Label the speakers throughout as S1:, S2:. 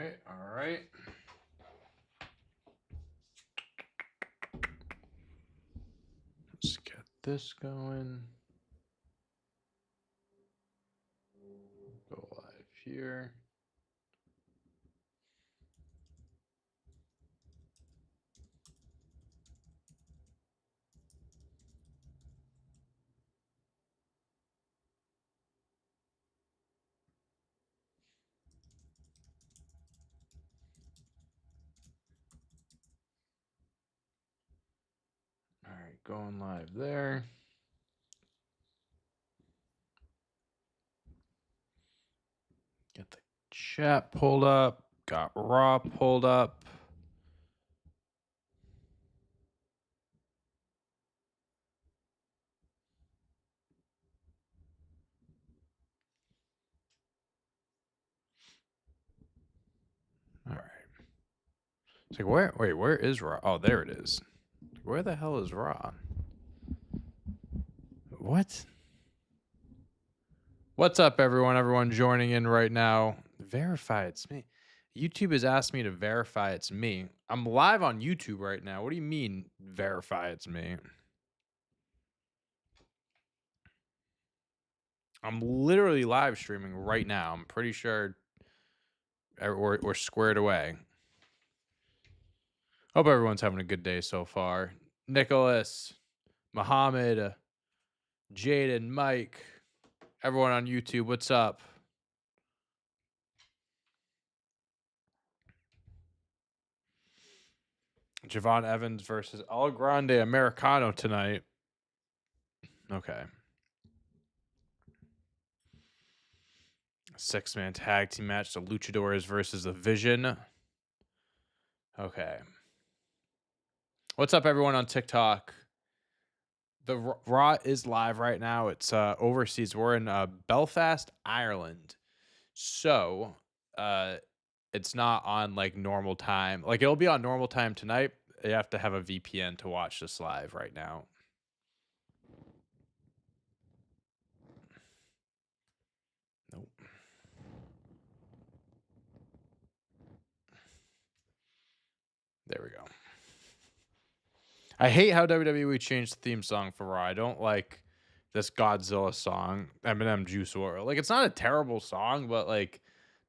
S1: right, all right. Let's get this going. Go live here. All right, going live there. Get the chat pulled up. Got Raw pulled up. All right. It's like, where is Raw? Oh, there it is. Where the hell is Raw? What? What's up, everyone? Everyone joining in right now. Verify it's me. YouTube has asked me to verify it's me. I'm live on YouTube right now. What do you mean, verify it's me? I'm literally live streaming right now. I'm pretty sure we're squared away. Hope everyone's having a good day so far. Nicholas, Muhammad, Jaden, Mike, everyone on YouTube, what's up? Javon Evans versus El Grande Americano tonight. Okay. 6-man tag team match. The Luchadors versus the Vision. Okay. What's up, everyone on TikTok? The Raw is live right now. It's overseas. We're in Belfast, Ireland. So it's not on like normal time. Like it'll be on normal time tonight. You have to have a VPN to watch this live right now. Nope. There we go. I hate how WWE changed the theme song for Raw. I don't like this Godzilla song, Eminem Juice WRLD. Like, it's not a terrible song, but like,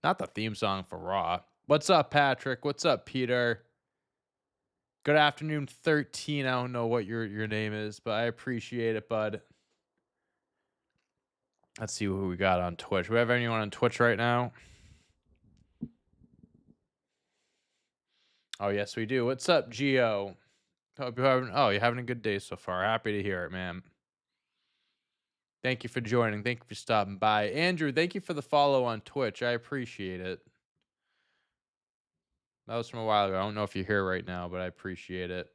S1: not the theme song for Raw. What's up, Patrick? What's up, Peter? Good afternoon, 13. I don't know what your name is, but I appreciate it, bud. Let's see who we got on Twitch. We have anyone on Twitch right now? Oh, yes, we do. What's up, Gio? Hope you're having a good day so far. Happy to hear it, man. Thank you for joining. Thank you for stopping by. Andrew, thank you for the follow on Twitch. I appreciate it. That was from a while ago. I don't know if you're here right now, but I appreciate it.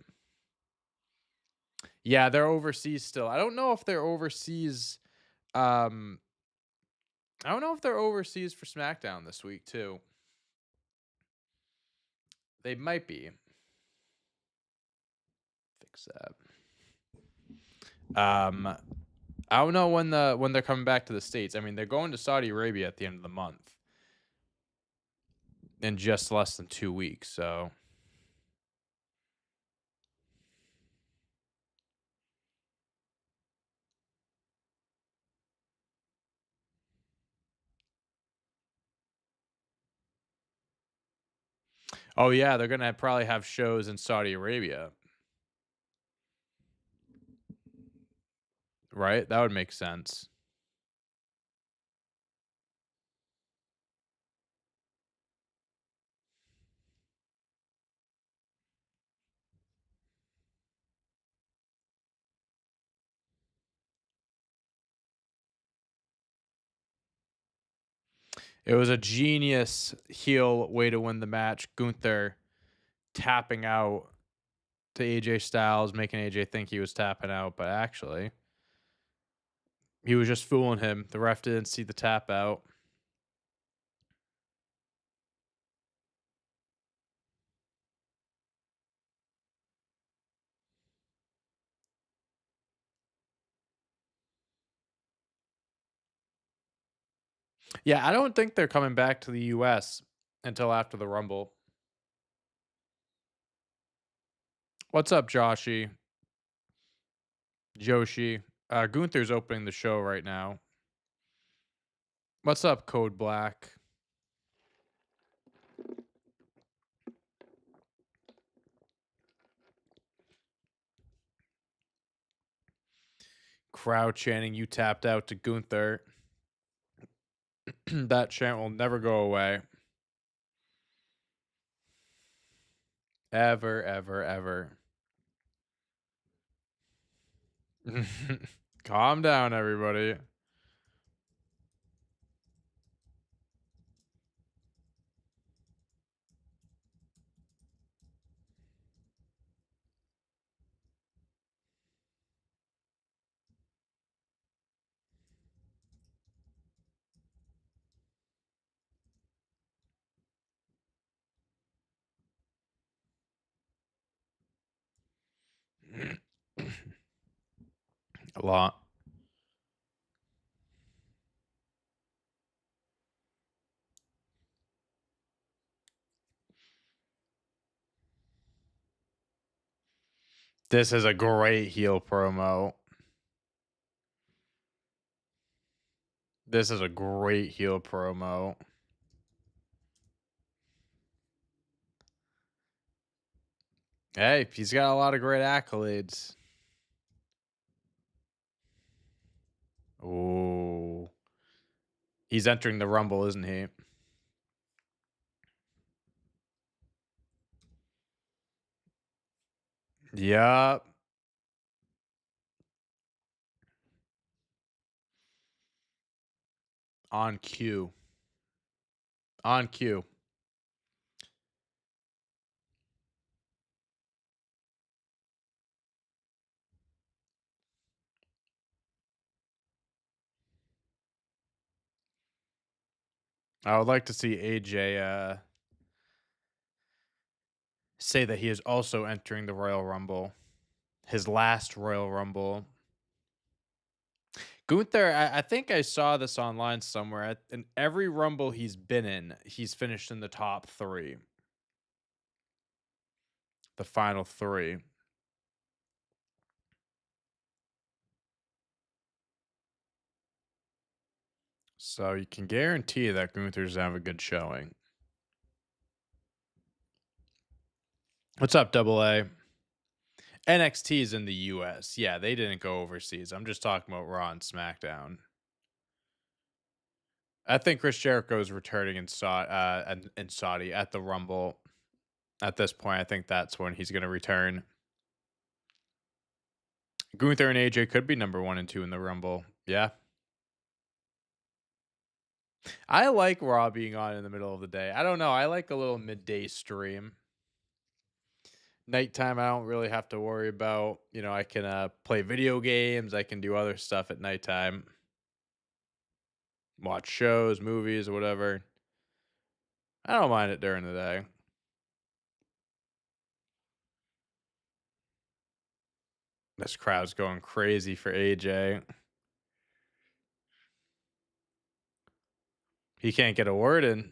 S1: Yeah, they're overseas still. I don't know if they're overseas. I don't know if they're overseas for SmackDown this week, too. They might be. Fix that. I don't know when they're coming back to the States. I mean, they're going to Saudi Arabia at the end of the month. In just less than 2 weeks, so. Oh, yeah, they're going to probably have shows in Saudi Arabia. Right? That would make sense. It was a genius heel way to win the match. Gunther tapping out to AJ Styles, making AJ think he was tapping out, but actually, he was just fooling him. The ref didn't see the tap out. Yeah, I don't think they're coming back to the US until after the Rumble. What's up, Joshy? Joshi? Gunther's opening the show right now. What's up, Code Black? Crowd chanting, "You tapped out" to Gunther. That chant will never go away. Ever, ever, ever. Calm down, everybody. A lot. This is a great heel promo. This is a great heel promo. Hey, he's got a lot of great accolades. Oh, he's entering the Rumble, isn't he? Yup. On cue. On cue. I would like to see AJ say that he is also entering the Royal Rumble. His last Royal Rumble. Gunther, I think I saw this online somewhere. In every Rumble he's been in, he's finished in the top 3. The final 3. So you can guarantee that Gunther's gonna have a good showing. What's up, Double A? NXT is in the US. Yeah, they didn't go overseas. I'm just talking about Raw and SmackDown. I think Chris Jericho is returning in Saudi at the Rumble. At this point, I think that's when he's going to return. Gunther and AJ could be number 1 and 2 in the Rumble. Yeah. I like Raw being on in the middle of the day. I don't know. I like a little midday stream. Nighttime, I don't really have to worry about, I can play video games. I can do other stuff at nighttime. Watch shows, movies, whatever. I don't mind it during the day. This crowd's going crazy for AJ. He can't get a word in.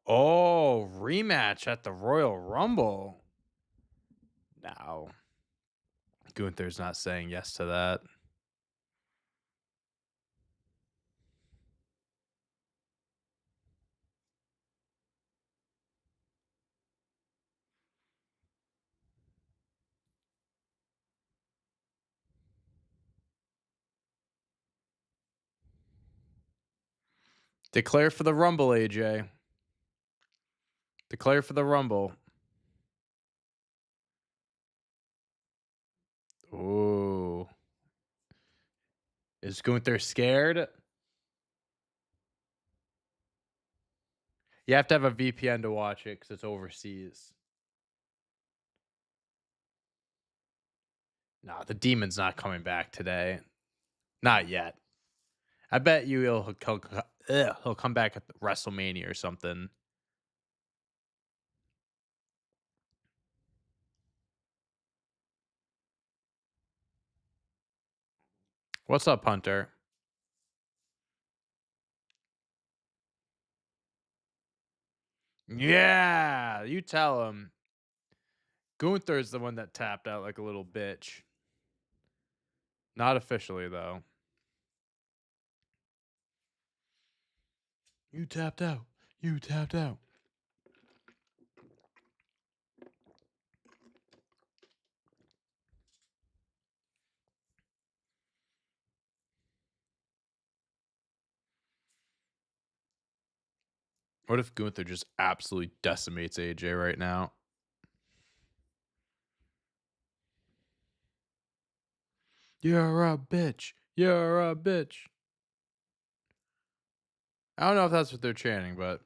S1: Oh, rematch at the Royal Rumble. No. Gunther's not saying yes to that. Declare for the Rumble, AJ. Declare for the Rumble. Ooh. Is Gunther scared? You have to have a VPN to watch it because it's overseas. Nah, the demon's not coming back today. Not yet. I bet you he'll come back at WrestleMania or something. What's up, Hunter? Yeah, you tell him. Gunther's the one that tapped out like a little bitch. Not officially though. You tapped out. You tapped out. What if Gunther just absolutely decimates AJ right now? You're a bitch. You're a bitch. I don't know if that's what they're chanting, but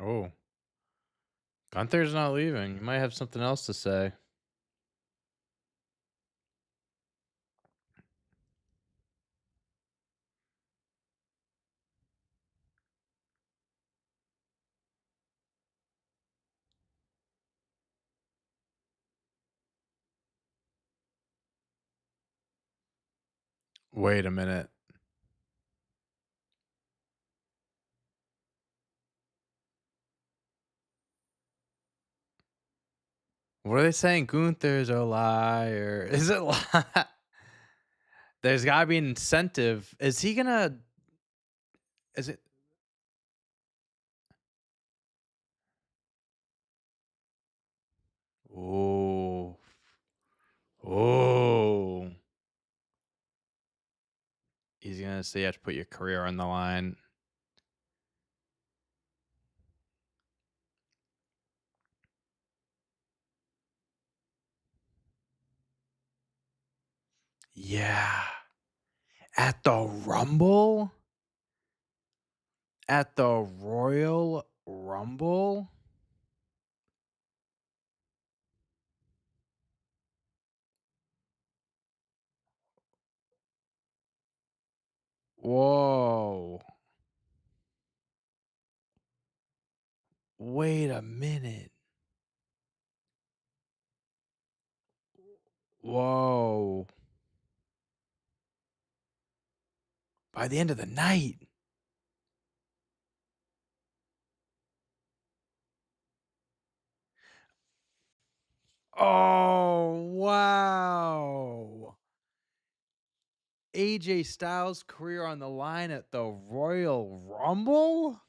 S1: oh, Gunther's not leaving. He might have something else to say. Wait a minute. What are they saying? Gunther's a liar. Is it There's gotta be an incentive. Is he gonna is it Oh. Oh. He's gonna say you have to put your career on the line. Yeah. At the Rumble? At the Royal Rumble? Whoa. Wait a minute. Whoa. By the end of the night. Oh, wow. AJ Styles' career on the line at the Royal Rumble?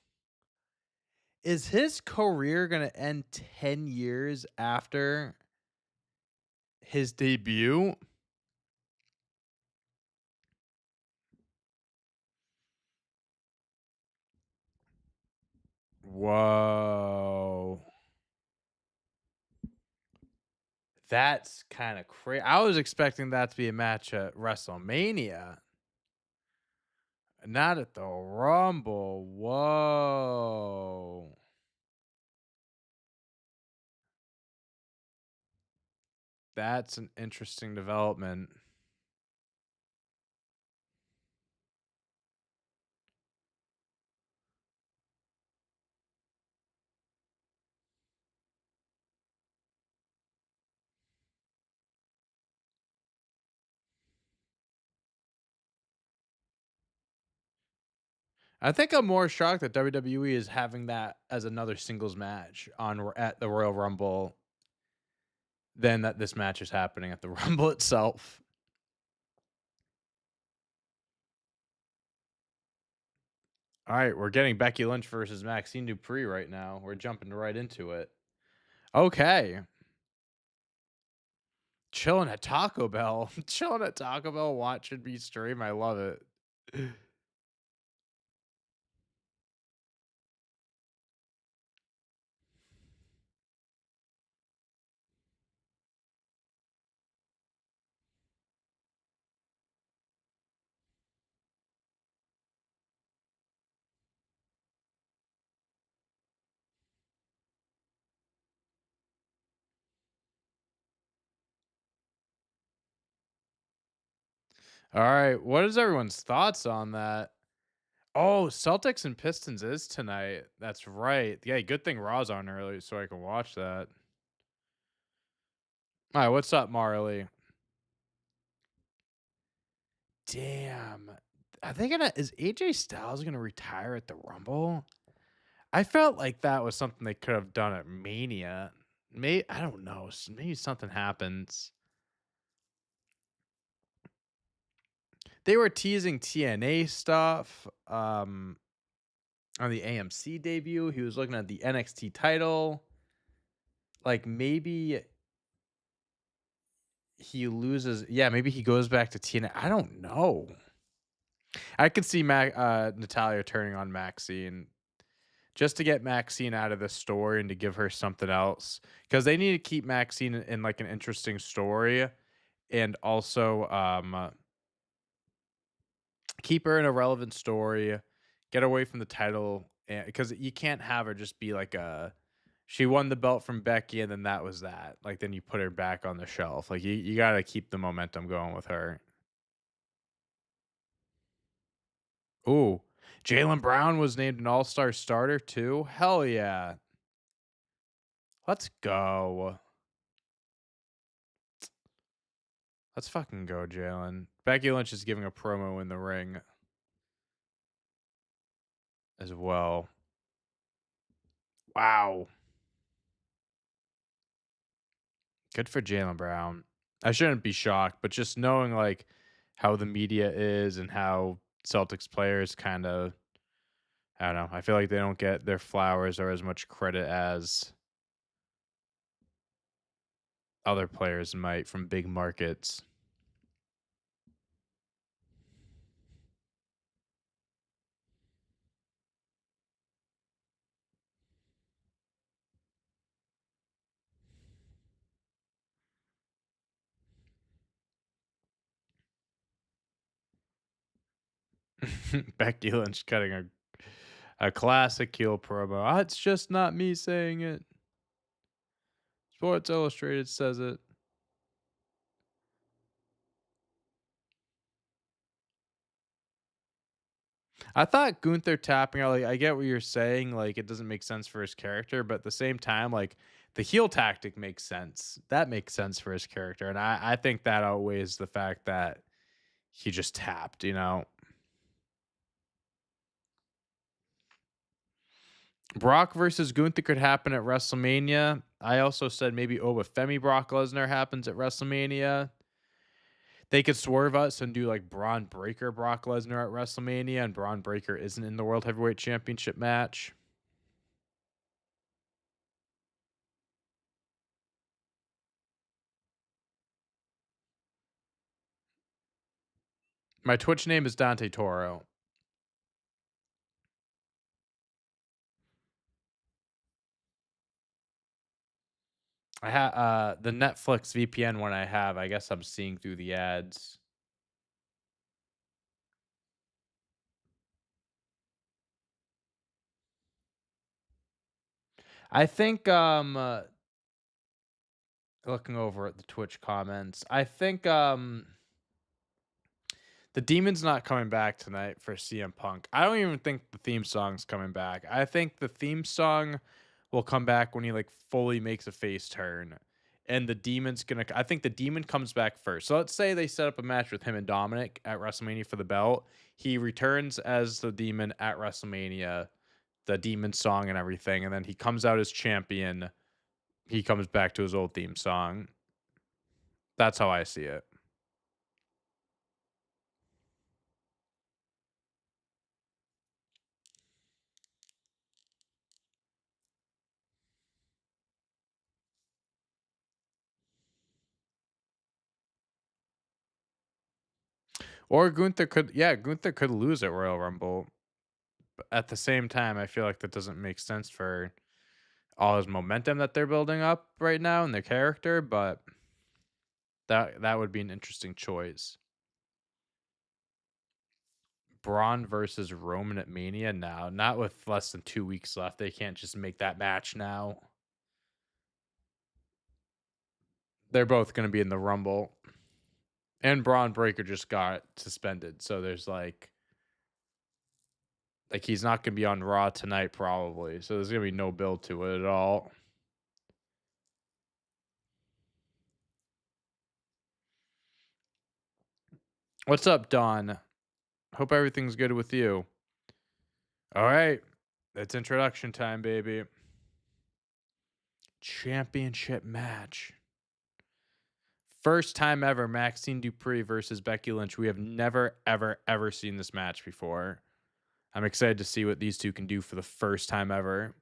S1: Is his career going to end 10 years after his debut? Whoa. That's kind of crazy. I was expecting that to be a match at WrestleMania, not at the Rumble. Whoa. That's an interesting development. I think I'm more shocked that WWE is having that as another singles match at the Royal Rumble than that this match is happening at the Rumble itself. All right, we're getting Becky Lynch versus Maxine Dupree right now. We're jumping right into it. Okay. Chilling at Taco Bell. Chilling at Taco Bell, watching me stream. I love it. All right, what is everyone's thoughts on that? Oh, Celtics and Pistons is tonight. That's right. Yeah, good thing Raw's on early so I can watch that. All right, what's up, Marley? Damn. Are they gonna is AJ Styles gonna retire at the Rumble? I felt like that was something they could have done at Mania. May I don't know. Maybe something happens. They were teasing TNA stuff. On the AMC debut, he was looking at the NXT title. Like maybe he loses. Yeah, maybe he goes back to TNA. I don't know. I could see Natalia turning on Maxine just to get Maxine out of the story and to give her something else because they need to keep Maxine in like an interesting story and also keep her in a relevant story, get away from the title because you can't have her just be like a she won the belt from Becky and then that was that. Like then you put her back on the shelf. Like you got to keep the momentum going with her. Ooh, Jalen Brown was named an All-Star starter too. Hell yeah. Let's go. Let's fucking go, Jalen. Becky Lynch is giving a promo in the ring as well. Wow. Good for Jalen Brown. I shouldn't be shocked, but just knowing like how the media is and how Celtics players kind of I don't know. I feel like they don't get their flowers or as much credit as other players might from big markets. Becky Lynch cutting a classic heel promo. "Ah, it's just not me saying it. Sports Illustrated says it. I thought Gunther tapping out, like, I get what you're saying, like, it doesn't make sense for his character, but at the same time, like, the heel tactic makes sense. That makes sense for his character, and I think that outweighs the fact that he just tapped, you know? Brock versus Gunther could happen at WrestleMania. I also said maybe Obafemi Brock Lesnar happens at WrestleMania. They could swerve us and do, like, Braun Breaker Brock Lesnar at WrestleMania, and Braun Breaker isn't in the World Heavyweight Championship match. My Twitch name is Dante Toro. The Netflix VPN one I have, I guess I'm seeing through the ads. I think, looking over at the Twitch comments, I think, the Demon's not coming back tonight for CM Punk. I don't even think the theme song's coming back. I think the theme song will come back when he like fully makes a face turn. And the Demon's gonna I think the Demon comes back first. So let's say they set up a match with him and Dominic at WrestleMania for the belt. He returns as the Demon at WrestleMania, the Demon song and everything, and then he comes out as champion. He comes back to his old theme song. That's how I see it. Or Gunther could lose at Royal Rumble. But at the same time, I feel like that doesn't make sense for all his momentum that they're building up right now and their character, but that would be an interesting choice. Braun versus Roman at Mania now, not with less than 2 weeks left. They can't just make that match now. They're both gonna be in the Rumble. And Braun Breaker just got suspended, so there's he's not gonna be on Raw tonight probably. So there's gonna be no build to it at all. What's up, Don? Hope everything's good with you. All right. It's introduction time, baby. Championship match. First time ever, Maxine Dupree versus Becky Lynch. We have never, ever, ever seen this match before. I'm excited to see what these two can do for the first time ever.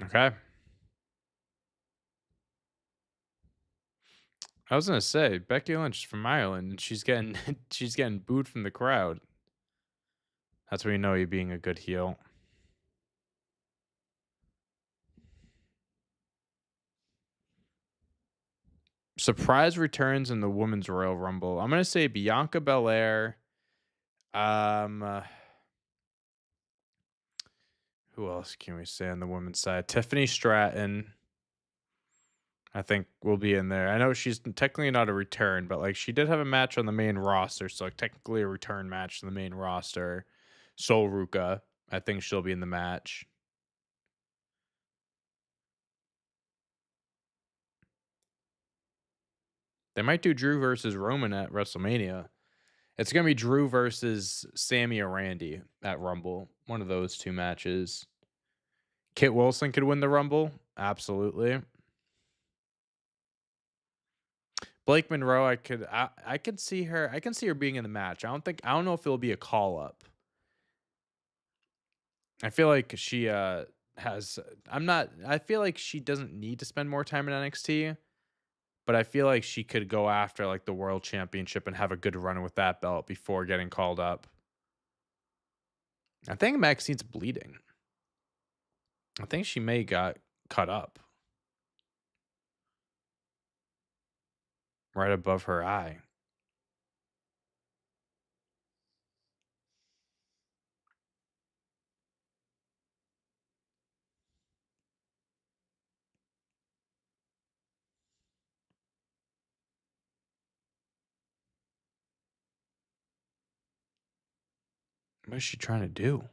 S1: Okay. I was gonna say Becky Lynch is from Ireland and she's getting she's getting booed from the crowd. That's when you know you're being a good heel. Surprise returns in the Women's Royal Rumble. I'm gonna say Bianca Belair. Um, uh, who else can we say on the women's side? Tiffany Stratton, I think, will be in there. I know she's technically not a return, but she did have a match on the main roster, so technically a return match to the main roster. Sol Ruka, I think she'll be in the match. They might do Drew versus Roman at WrestleMania. It's gonna be Drew versus Sammy or Randy at Rumble. One of those two matches. Kit Wilson could win the Rumble. Absolutely. Blake Monroe, I could see her. I can see her being in the match. I don't know if it'll be a call up. I feel like she has I feel like she doesn't need to spend more time in NXT, but I feel like she could go after the world championship and have a good run with that belt before getting called up. I think Maxine's bleeding. I think she may got cut up right above her eye. What is she trying to do?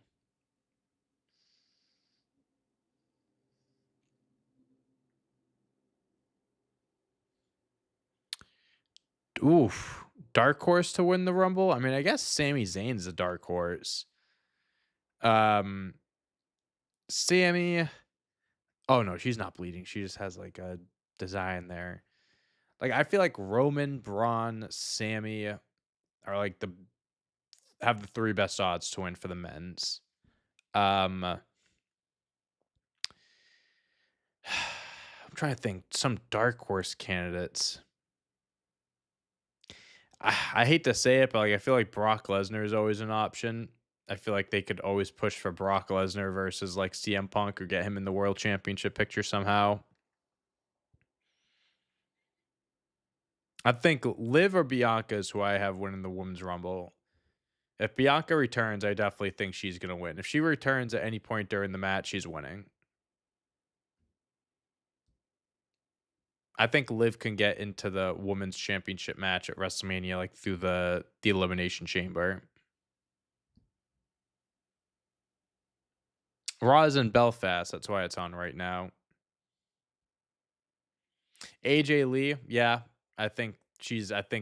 S1: Oof. Dark horse to win the Rumble? I mean, I guess Sami Zayn's a dark horse. Um, Sammy. Oh no, she's not bleeding. She just has a design there. I feel like Roman, Braun, Sammy are the have the three best odds to win for the men's. I'm trying to think some dark horse candidates. I hate to say it, but I feel like Brock Lesnar is always an option. I feel like they could always push for Brock Lesnar versus CM Punk or get him in the world championship picture somehow. I think Liv or Bianca is who I have winning the Women's Rumble. If Bianca returns, I definitely think she's going to win. If she returns at any point during the match, she's winning. I think Liv can get into the women's championship match at WrestleMania, like through the elimination chamber. Raw is in Belfast. That's why it's on right now. AJ Lee, yeah, I think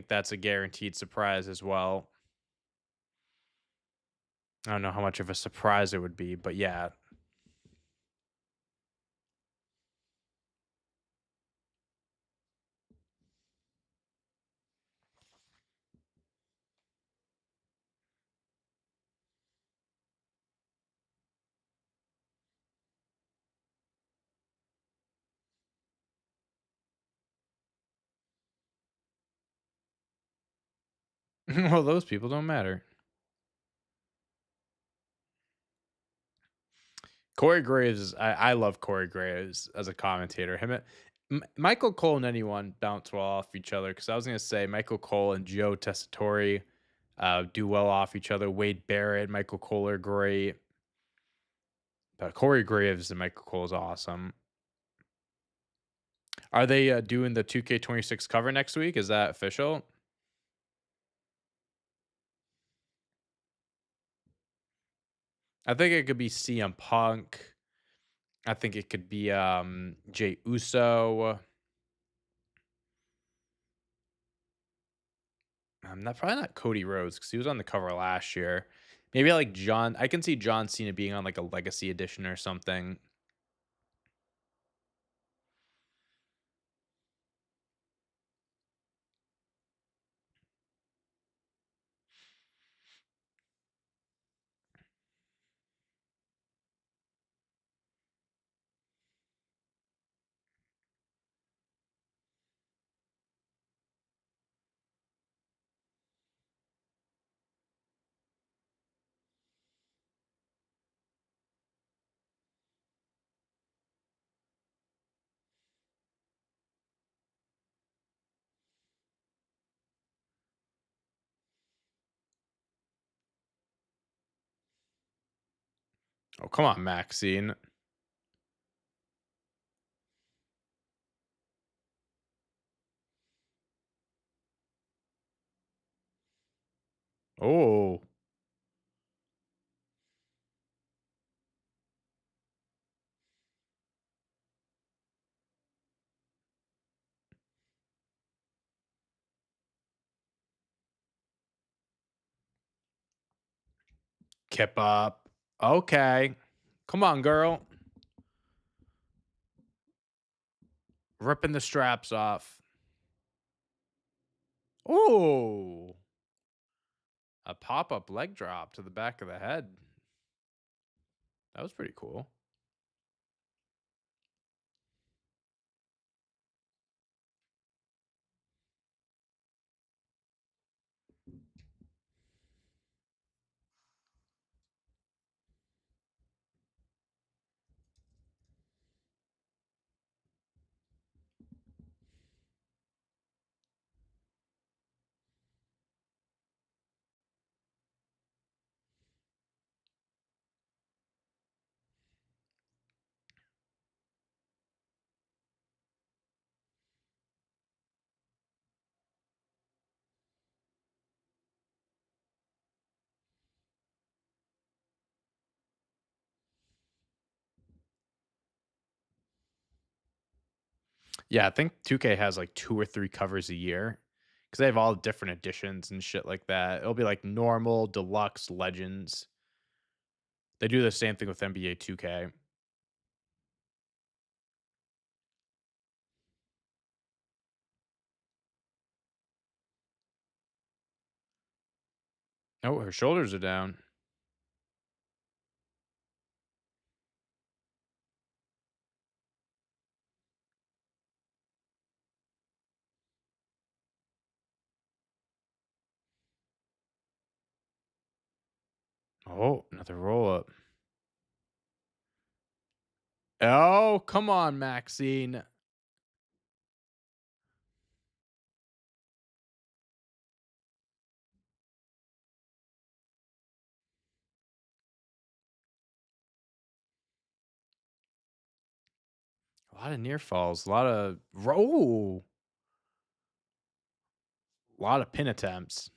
S1: that's a guaranteed surprise as well. I don't know how much of a surprise it would be, but yeah. Well, those people don't matter. Corey Graves I love Corey Graves as a commentator. Him and Michael Cole and anyone bounce well off each other because I was gonna say Michael Cole and Joe Tessitore do well off each other. Wade Barrett, Michael Cole are great. But Corey Graves and Michael Cole is awesome. Are they doing the 2K26 cover next week? Is that official? I think it could be CM Punk. I think it could be Jay Uso. Not probably not Cody Rhodes because he was on the cover last year. Maybe like John. I can see John Cena being on like a Legacy edition or something. Oh come on, Maxine. Oh, Kip up. Okay, come on, girl. Ripping the straps off. Oh, a pop up leg drop to the back of the head. That was pretty cool. Yeah, I think 2K has like 2 or 3 covers a year because they have all different editions and shit like that. It'll be like normal, deluxe, legends. They do the same thing with NBA 2K. Oh, her shoulders are down. Oh, another roll up. Oh, come on, Maxine. A lot of near falls, a lot of roll, a lot of pin attempts.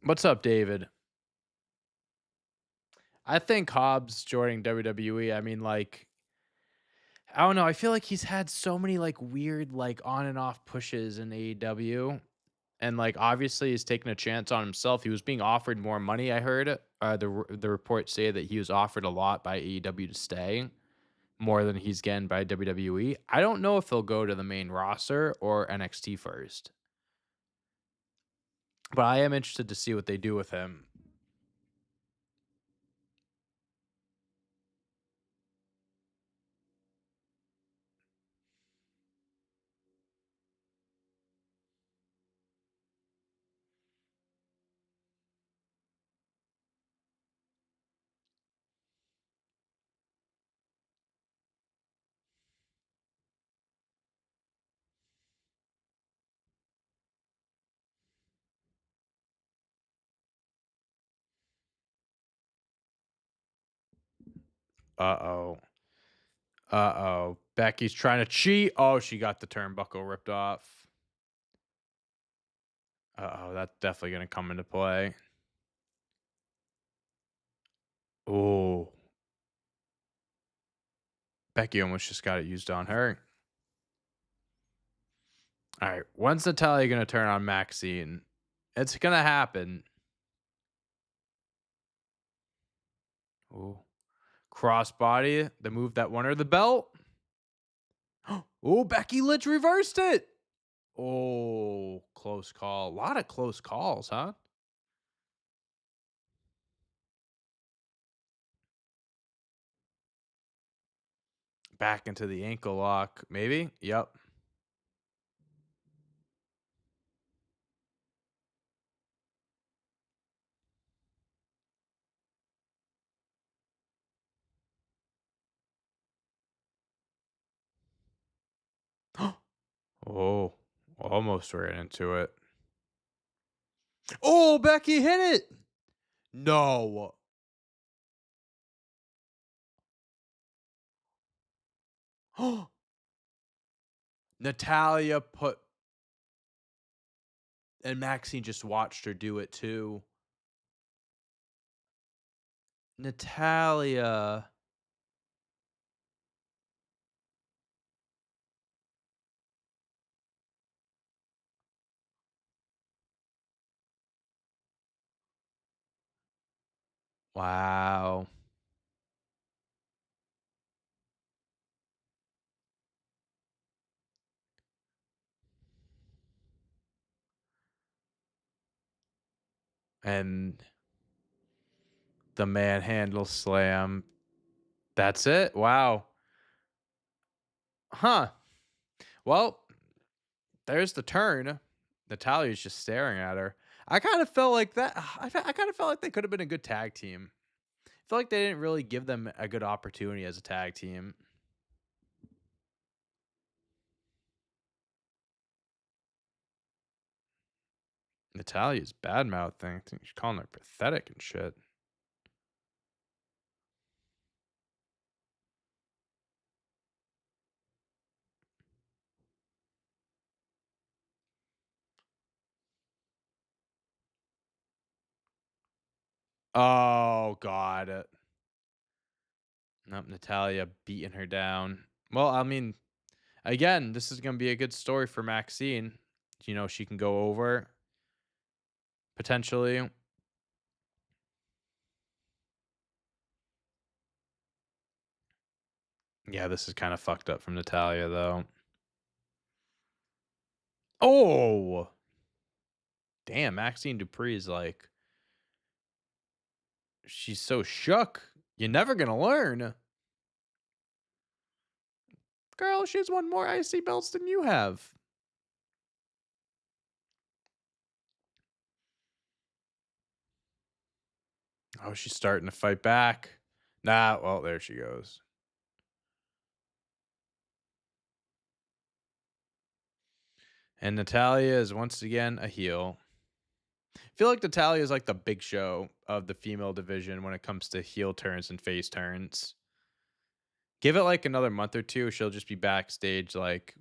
S1: What's up, David? I think Hobbs joining WWE. I mean, like, I don't know. I feel like he's had so many like weird, like on and off pushes in AEW. And like obviously he's taking a chance on himself. He was being offered more money, I heard. The reports say that he was offered a lot by AEW to stay, more than he's getting by WWE. I don't know if he'll go to the main roster or NXT first, but I am interested to see what they do with him. Uh-oh. Uh-oh. Becky's trying to cheat. Oh, she got the turnbuckle ripped off. Uh-oh, that's definitely going to come into play. Oh, Becky almost just got it used on her. All right, when's Natalia going to turn on Maxine? It's going to happen. Oh, crossbody, the move that won her the belt. Oh, Becky Lynch reversed it. Oh, close call. A lot of close calls, huh? Back into the ankle lock, maybe? Yep. Oh, almost ran into it. Oh, Becky hit it. No. Natalia put, and Maxine just watched her do it too. Natalia. Wow. And the manhandle slam. That's it. Wow. Huh. Well, there's the turn. Natalia's just staring at her. I kind of felt like that. I kind of felt like they could have been a good tag team. I feel like they didn't really give them a good opportunity as a tag team. Natalia's bad mouthing. She's calling her pathetic and shit. Oh God. Nope, Natalia beating her down. Well, I mean, again, this is gonna be a good story for Maxine. You know, she can go over potentially. Yeah, this is kind of fucked up from Natalia though. Oh, damn, Maxine Dupree's like, she's so shook. You're never gonna learn. Girl, she's won more IC belts than you have. Oh, she's starting to fight back. Nah, well, there she goes. And Natalia is once again a heel. I feel like Natalia is like the big show of the female division when it comes to heel turns and face turns. Give it like another month or two, she'll just be backstage like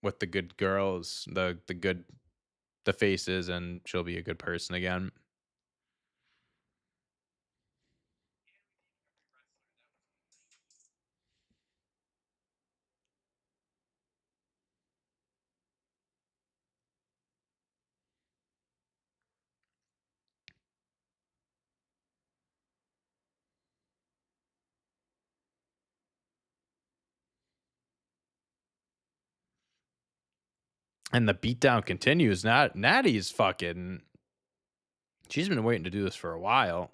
S1: with the good girls, the faces, and she'll be a good person again. And the beatdown continues. Natty's fucking she's been waiting to do this for a while.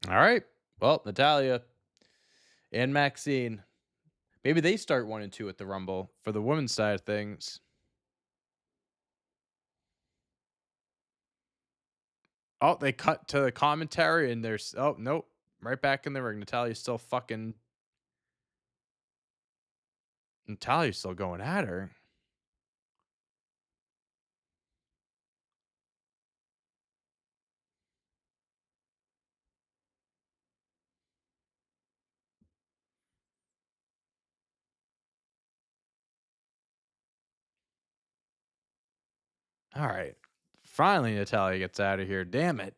S1: All right. Well, Natalia and Maxine. Maybe they start 1 and 2 at the Rumble for the women's side of things. Oh, they cut to the commentary and there's oh nope. Right back in the ring. Natalia's still going at her. All right. Finally, Natalia gets out of here. Damn it.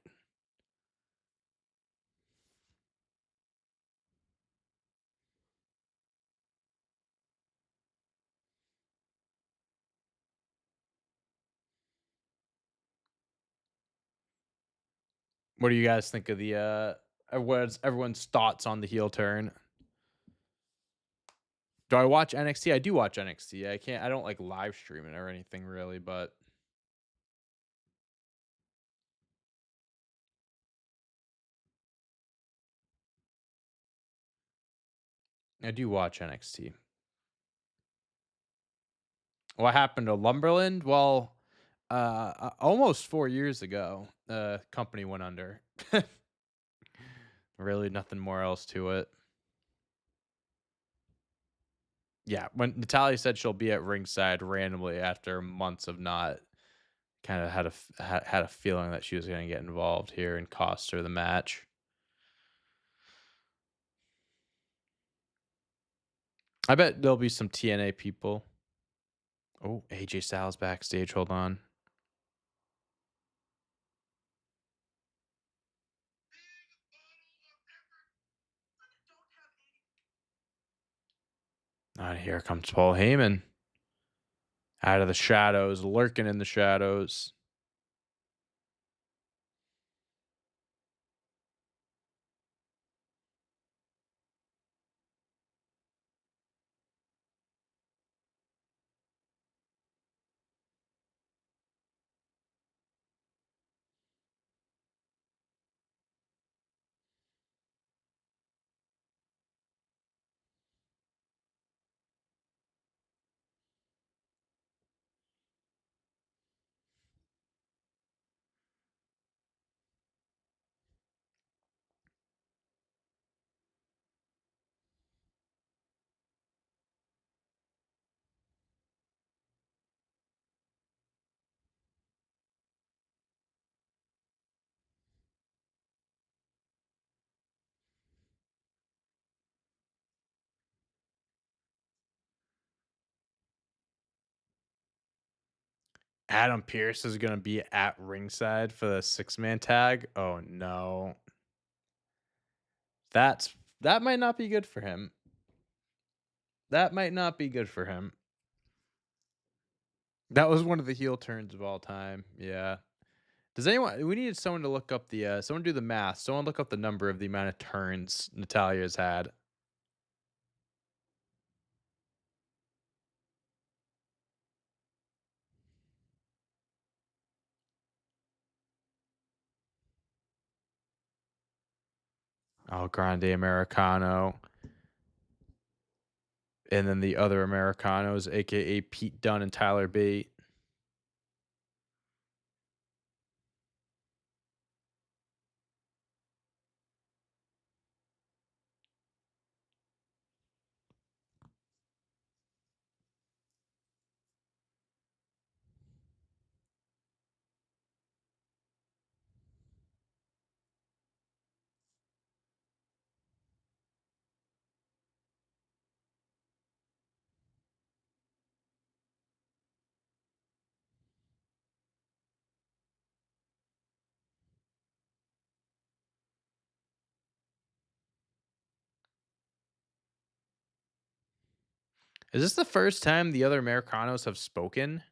S1: What do you guys think of the everyone's thoughts on the heel turn? Do I watch NXT? I do watch NXT. I don't like live stream it or anything really, but I do watch NXT. What happened to Lumberland? Well, almost 4 years ago, the company went under. Really, nothing more else to it. Yeah, when Natalia said she'll be at ringside randomly after months of not, kind of had a feeling that she was going to get involved here and cost her the match. I bet there'll be some TNA people. Oh, AJ Styles backstage. Hold on. Here comes Paul Heyman out of the shadows, lurking in the shadows. Adam Pierce is going to be at ringside for the 6-man tag. Oh no. That might not be good for him. That might not be good for him. That was one of the heel turns of all time. Yeah. Does anyone we needed someone to look up the, someone do the math. Someone look up the number of the amount of turns Natalia's had. Oh, Grande Americano. And then the other Americanos, aka Pete Dunne and Tyler Bate. Is this the first time the other Americanos have spoken?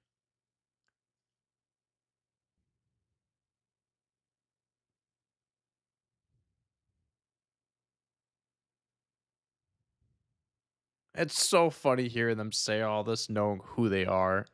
S1: It's so funny hearing them say all this, knowing who they are.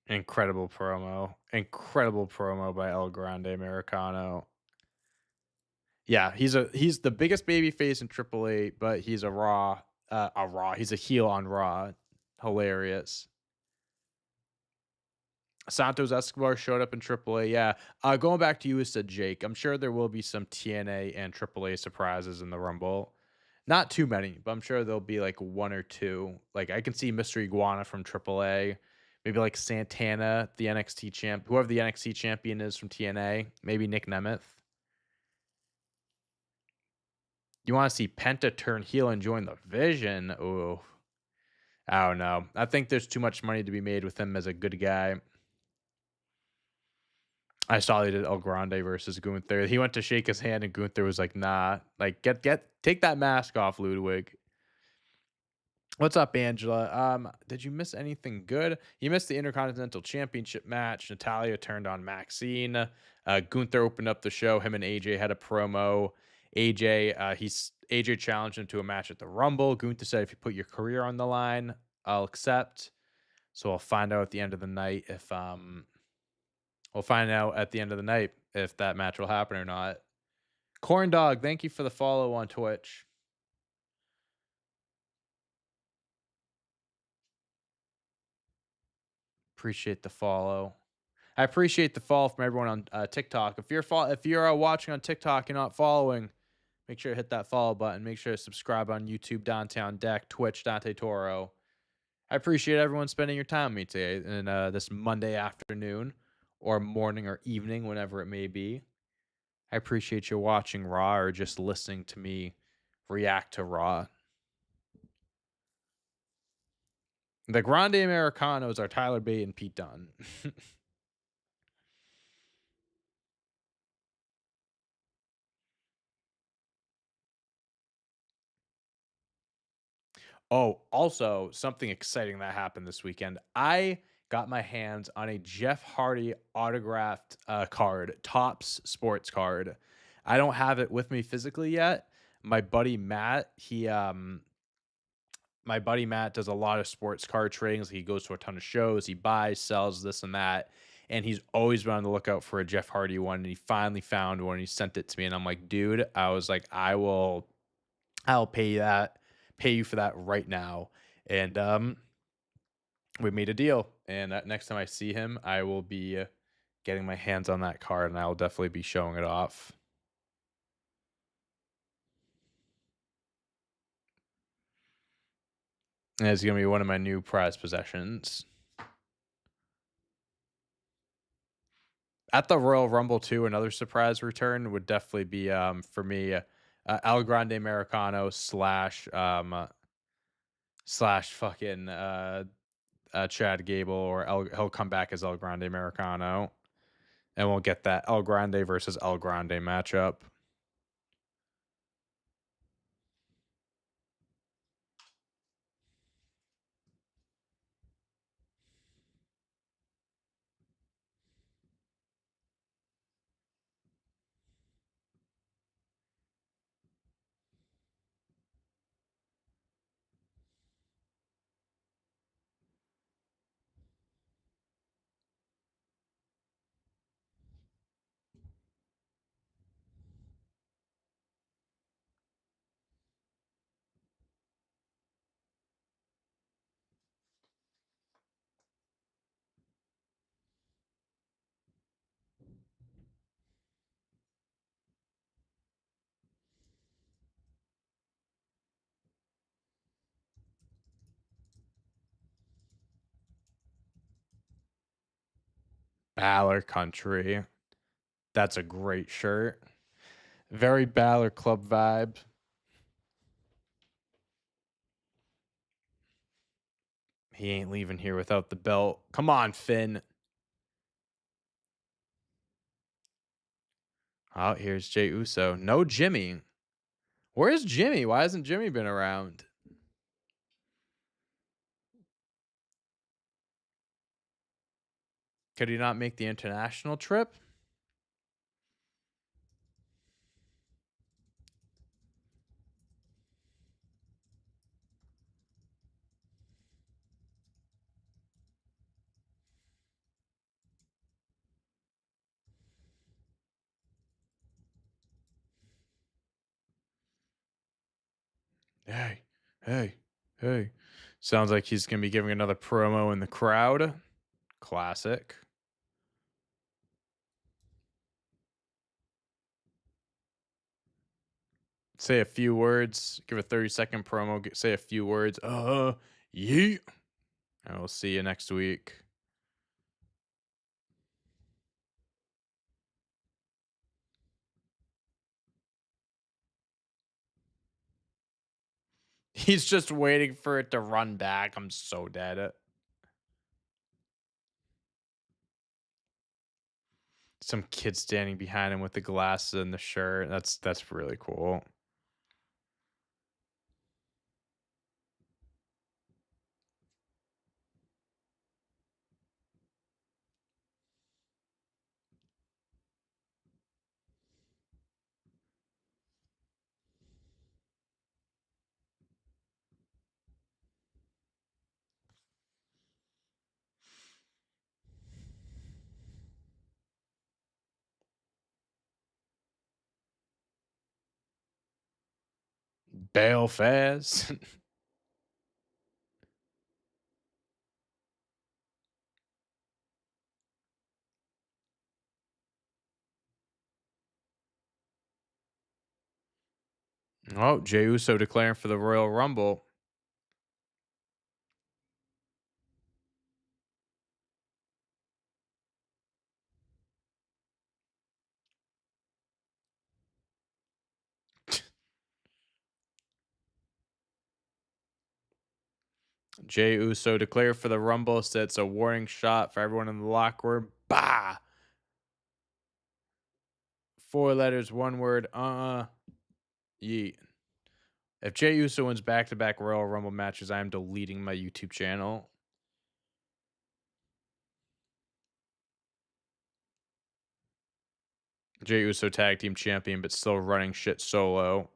S1: Incredible promo. Incredible promo by El Grande Americano. Yeah, he's the biggest baby face in Triple Eight, but he's he's a heel on Raw. Hilarious. Santos Escobar showed up in AAA. Yeah. Going back to you, said Jake. I'm sure there will be some TNA and AAA surprises in the Rumble. Not too many, but I'm sure there'll be like one or two. Like I can see Mr. Iguana from AAA. Maybe like Santana, the NXT champ, whoever the NXT champion is from TNA. Maybe Nick Nemeth. You want to see Penta turn heel and join the Vision? Ooh, I don't know. I think there's too much money to be made with him as a good guy. I saw they did El Grande versus Gunther. He went to shake his hand, and Gunther was like, "Nah, like take that mask off, Ludwig." What's up, Angela? Did you miss anything good? You missed the Intercontinental Championship match. Natalia turned on Maxine. Gunther opened up the show. Him and AJ had a promo. AJ challenged him to a match at the Rumble. Gunther said, "If you put your career on the line, I'll accept." So I'll find out at the end of the night if we'll find out at the end of the night if that match will happen or not. Corn Dog, thank you for the follow on Twitch. Appreciate the follow. I appreciate the follow from everyone on TikTok. If you're watching on TikTok and not following, make sure to hit that follow button. Make sure to subscribe on YouTube, Downtown Deck, Twitch, Dante Toro. I appreciate everyone spending your time with me today and this Monday afternoon or morning or evening, whenever it may be. I appreciate you watching Raw or just listening to me react to Raw. The Grande Americanos are Tyler Bate and Pete Dunne. Oh, also something exciting that happened this weekend. I got my hands on a Jeff Hardy autographed card, Topps sports card. I don't have it with me physically yet. My buddy Matt, my buddy Matt does a lot of sports card tradings. He goes to a ton of shows. He buys, sells this and that. And he's always been on the lookout for a Jeff Hardy one. And he finally found one. And he sent it to me. And I'm like, dude, I was like, I'll pay you for that right now. And we made a deal. And next time I see him, I will be getting my hands on that card, and I will definitely be showing it off. And it's gonna be one of my new prized possessions. At the Royal Rumble too, another surprise return would definitely be for me El Grande Americano slash fucking Chad Gable, or he'll come back as El Grande Americano, and we'll get that El Grande versus El Grande matchup. Balor Country. That's a great shirt. Very Balor Club vibe. He ain't leaving here without the belt. Come on, Finn. Oh, here's Jey Uso. No Jimmy. Where's Jimmy? Why hasn't Jimmy been around? Could he not make the international trip? Hey, hey, hey. Sounds like he's going to be giving another promo in the crowd. Classic. Say a few words. Give a 30-second promo. Say a few words. Yeet. And we'll see you next week. He's just waiting for it to run back. I'm so dead. Some kid standing behind him with the glasses and the shirt. That's really cool. Belfast. Oh, Jey Uso declaring for the Royal Rumble. Jey Uso declared for the Rumble. Said it's a warning shot for everyone in the locker room. Bah! 4 letters, 1 word. Yeet. If Jey Uso wins back-to-back Royal Rumble matches, I am deleting my YouTube channel. Jey Uso tag team champion, but still running shit solo.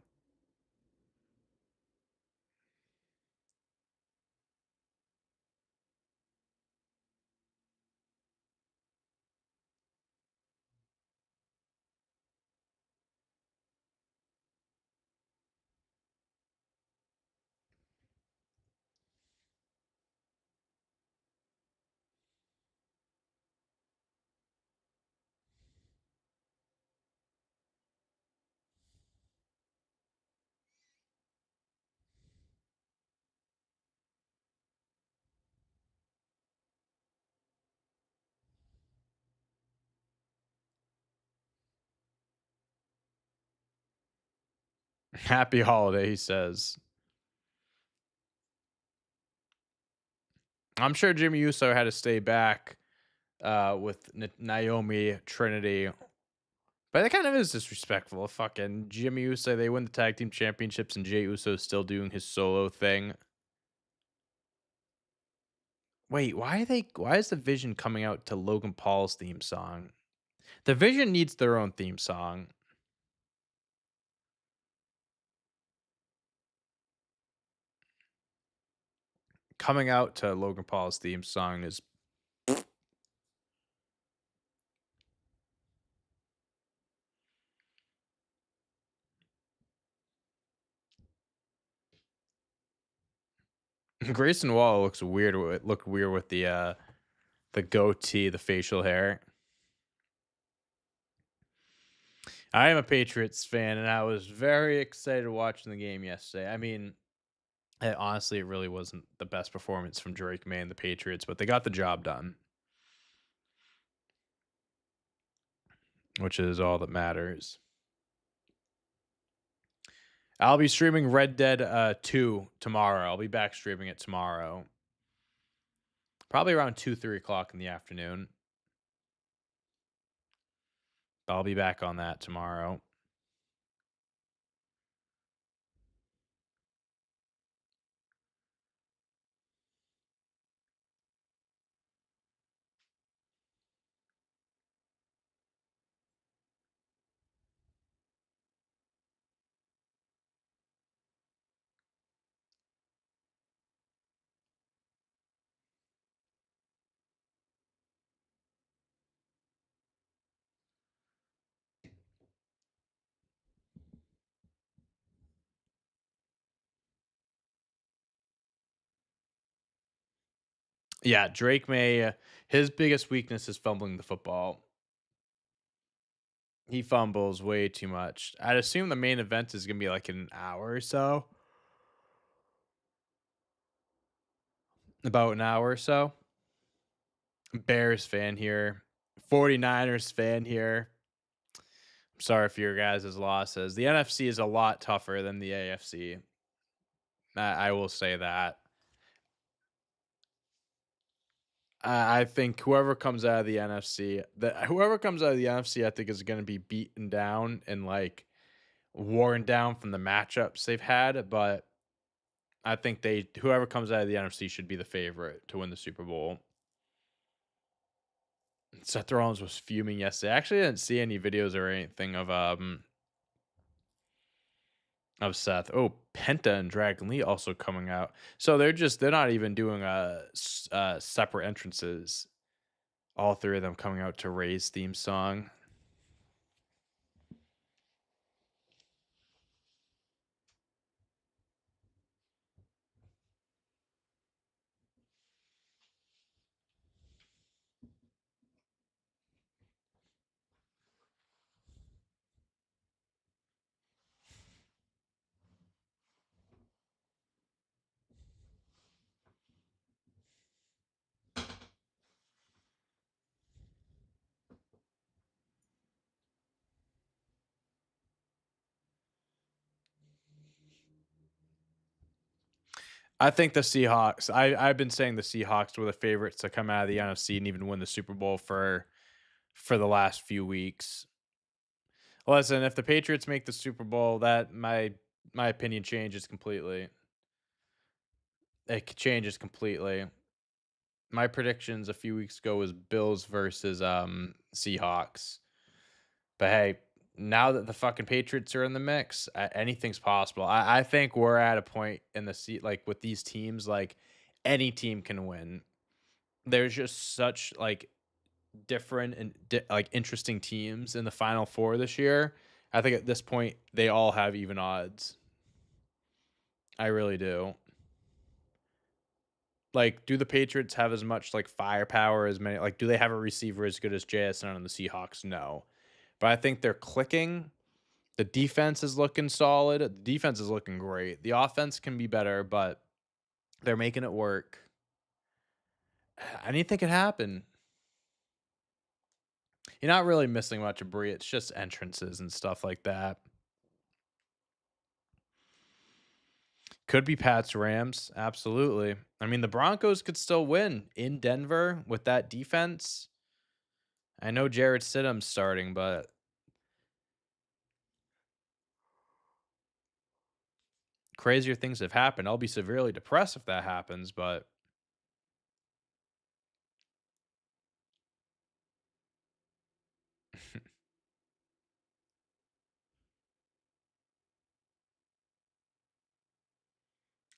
S1: Happy holiday, he says. I'm sure Jimmy Uso had to stay back with Naomi Trinity. But that kind of is disrespectful. Fucking Jimmy Uso, they win the tag team championships, and Jey Uso is still doing his solo thing. Wait, why is the Vision coming out to Logan Paul's theme song? The Vision needs their own theme song. Coming out to Logan Paul's theme song is Grayson Waller looked weird with the goatee, the facial hair. I am a Patriots fan, and I was very excited watching the game yesterday. I mean, honestly, it really wasn't the best performance from Drake May and the Patriots, but they got the job done, which is all that matters. I'll be streaming Red Dead 2 tomorrow. I'll be back streaming it tomorrow. Probably around 2, 3 o'clock in the afternoon. I'll be back on that tomorrow. Yeah, Drake May, his biggest weakness is fumbling the football. He fumbles way too much. I'd assume the main event is gonna be like in an hour or so. About an hour or so. Bears fan here. 49ers fan here. I'm sorry for your guys' losses. The NFC is a lot tougher than the AFC. I will say that. I think whoever comes out of the NFC, whoever comes out of the NFC, I think is going to be beaten down and like worn down from the matchups they've had. But I think whoever comes out of the NFC should be the favorite to win the Super Bowl. Seth Rollins was fuming yesterday. I actually didn't see any videos or anything of Seth. Oh, Penta and Dragon Lee also coming out. So they're not even doing separate entrances. All three of them coming out to Ray's theme song. I think the Seahawks. I've been saying the Seahawks were the favorites to come out of the NFC and even win the Super Bowl for the last few weeks. Listen, if the Patriots make the Super Bowl, that my opinion changes completely. It changes completely. My predictions a few weeks ago was Bills versus Seahawks. But hey, now that the fucking Patriots are in the mix, anything's possible. I think we're at a point in the seat like with these teams, like any team can win. There's just such like different and like interesting teams in the Final Four this year. I think at this point they all have even odds. I really do. Like, do the Patriots have as much like firepower as many? Like, do they have a receiver as good as JSN on the Seahawks? No, but I think they're clicking. The defense is looking solid. The defense is looking great. The offense can be better, but they're making it work. Anything can happen. You're not really missing much of Brie. It's just entrances and stuff like that. Could be Pats Rams. Absolutely. I mean, the Broncos could still win in Denver with that defense. I know Jarrett Stidham's starting, but crazier things have happened. I'll be severely depressed if that happens, but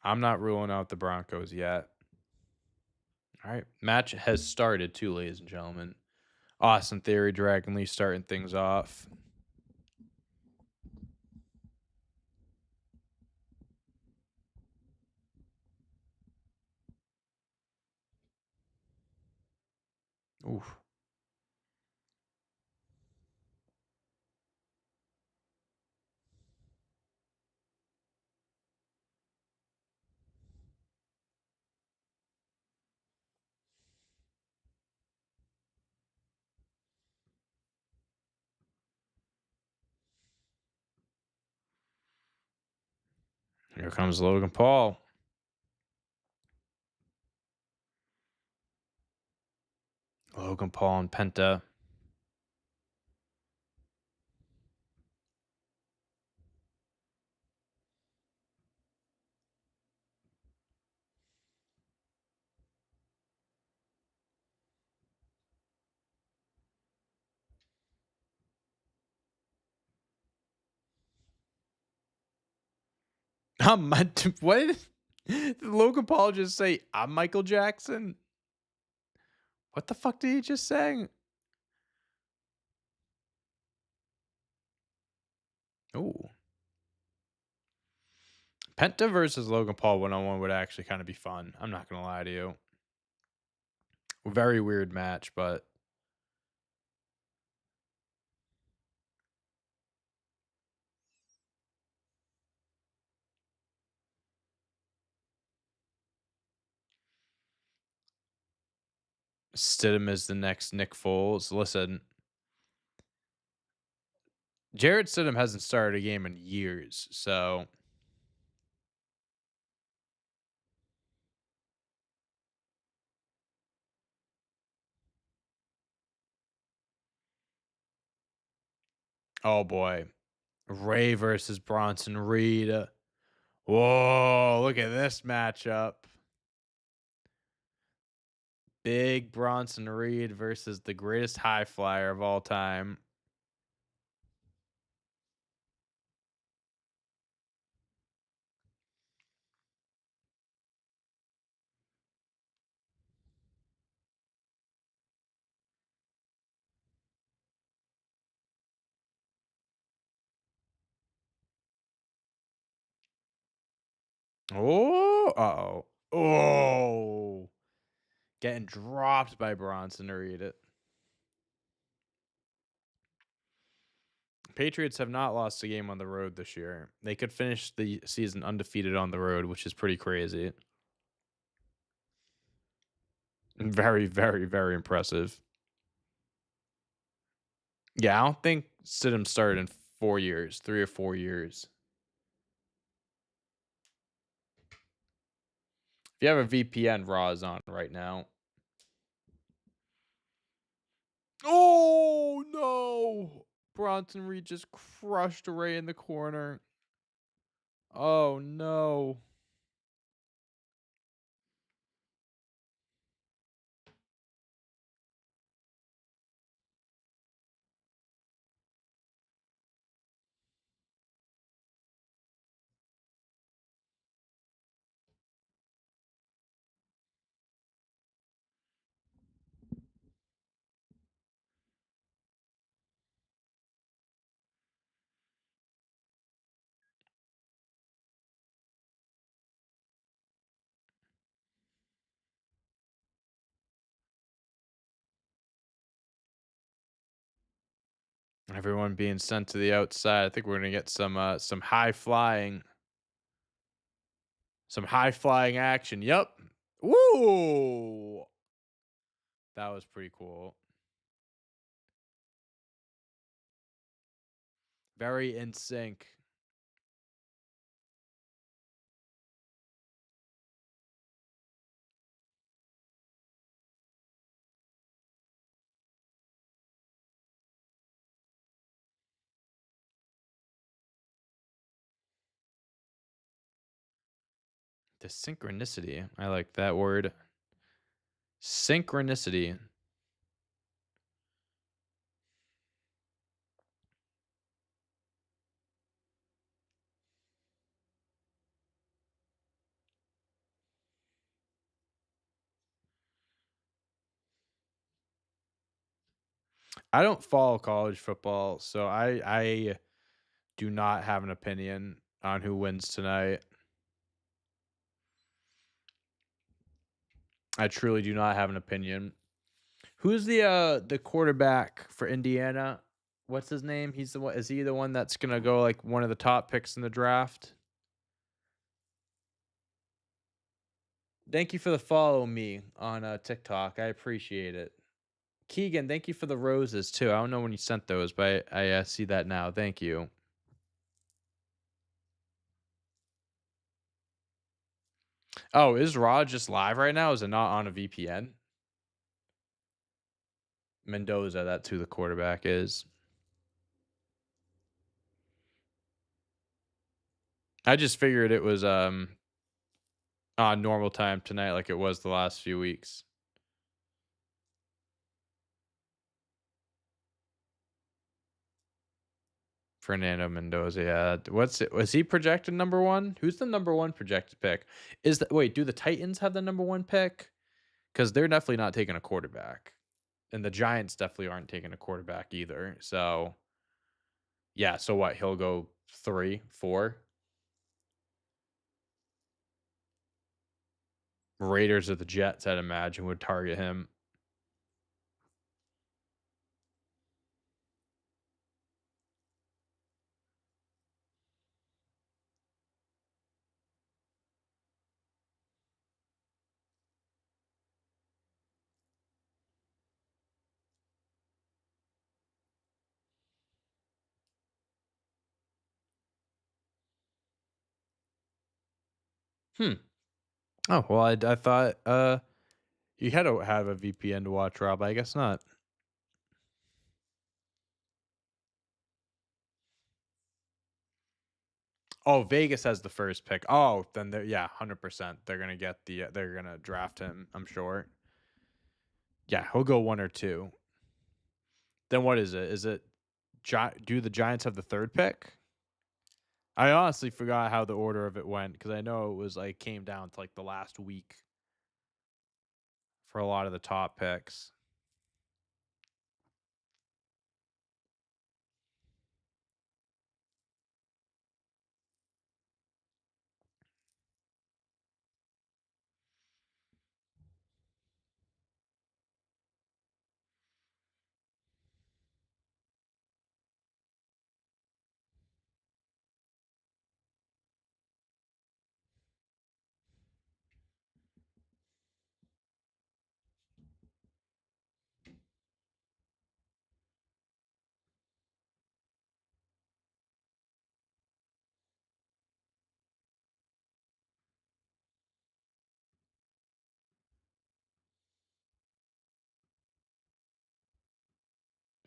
S1: I'm not ruling out the Broncos yet. All right. Match has started too, ladies and gentlemen. Austin Theory, Dragon Lee starting things off. Oof. Here comes Logan Paul. Logan Paul and Penta. What did Logan Paul just say? I'm Michael Jackson. What the fuck did he just say? Ooh. Penta versus Logan Paul one on one would actually kind of be fun. I'm not gonna lie to you. Very weird match, but Stidham is the next Nick Foles. Listen, Jarrett Stidham hasn't started a game in years, so oh boy. Ray versus Bronson Reed. Whoa, look at this matchup. Big Bronson Reed versus the greatest high flyer of all time. Oh, uh-oh. Oh, getting dropped by Bronson Reed. Patriots have not lost a game on the road this year. They could finish the season undefeated on the road, which is pretty crazy. Very, very, very impressive. Yeah, I don't think Stidham started in 4 years, 3 or 4 years. If you have a VPN, Raw is on right now. Oh no! Bronson Reed just crushed Ray in the corner. Oh no. Everyone being sent to the outside. I think we're gonna get some high flying action. Yep. Woo! That was pretty cool. Very in sync. The synchronicity. I like that word. Synchronicity. I don't follow college football, so I do not have an opinion on who wins tonight. I truly do not have an opinion. Who's the quarterback for Indiana? What's his name? He's the one. Is he the one that's gonna go like one of the top picks in the draft? Thank you for the follow me on TikTok. I appreciate it. Keegan, thank you for the roses too. I don't know when you sent those, but I see that now. Thank you. Oh, is Raw just live right now? Is it not on a VPN? Mendoza, that's who the quarterback is. I just figured it was on normal time tonight, like it was the last few weeks. Fernando Mendoza, yeah. What's it? Was he projected number one? Who's the number one projected pick? Is that wait? Do the Titans have the number one pick? Because they're definitely not taking a quarterback, and the Giants definitely aren't taking a quarterback either. So yeah. So what? He'll go three, four. Raiders or the Jets, I'd imagine, would target him. Hmm. Oh well, I thought you had to have a VPN to watch Rob. I guess not. Oh, Vegas has the first pick. Oh, then they're yeah, 100%. They're gonna get they're gonna draft him. I'm sure. Yeah, he'll go one or two. Then what is it? Is it do the Giants have the third pick? I honestly forgot how the order of it went because I know it was like came down to like the last week for a lot of the top picks.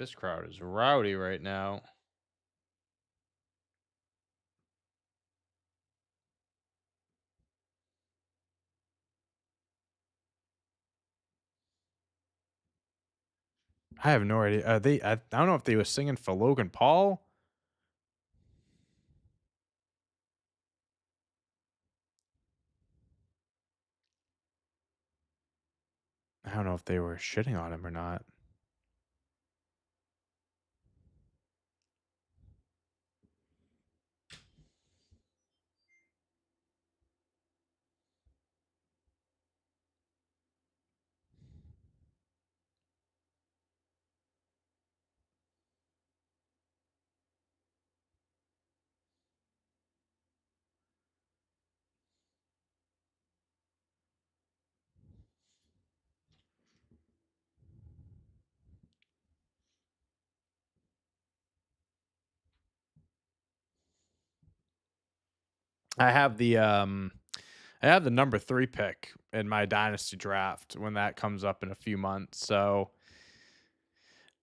S1: This crowd is rowdy right now. I have no idea. I don't know if they were singing for Logan Paul. I don't know if they were shitting on him or not. I have the um I have the number 3 pick in my dynasty draft when that comes up in a few months. So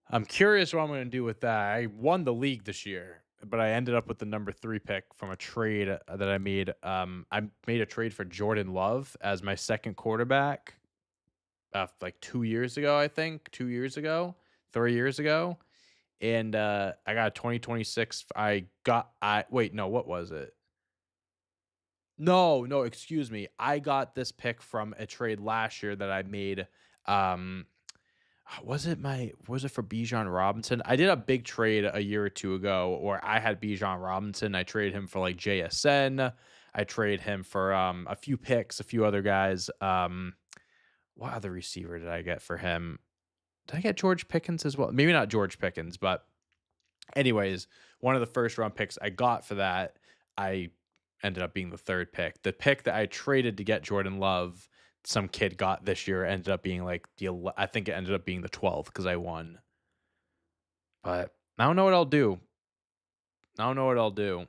S1: I'm curious what I'm going to do with that. I won the league this year. but I ended up with the number 3 pick from a trade that I made. I made a trade for Jordan Love as my second quarterback, like 2 years ago, I think, 2 years ago, 3 years ago, and, I got a 2026 I wait, no, what was it? No, no, excuse me. I got this pick from a trade last year that I made, um was it for Bijan Robinson? I did a big trade a year or 2 ago where I had Bijan Robinson. I traded him for, like, JSN. I traded him for, a few picks, a few other guys. What other receiver did I get for him? Did I get George Pickens as well? Maybe not George Pickens, but anyways, one of the first round picks I got for that, I ended up being the 3rd pick. The pick that I traded to get Jordan Love, some kid got this year, ended up being like I think it ended up being the 12th because I won. But I don't know what I'll do. I don't know what I'll do.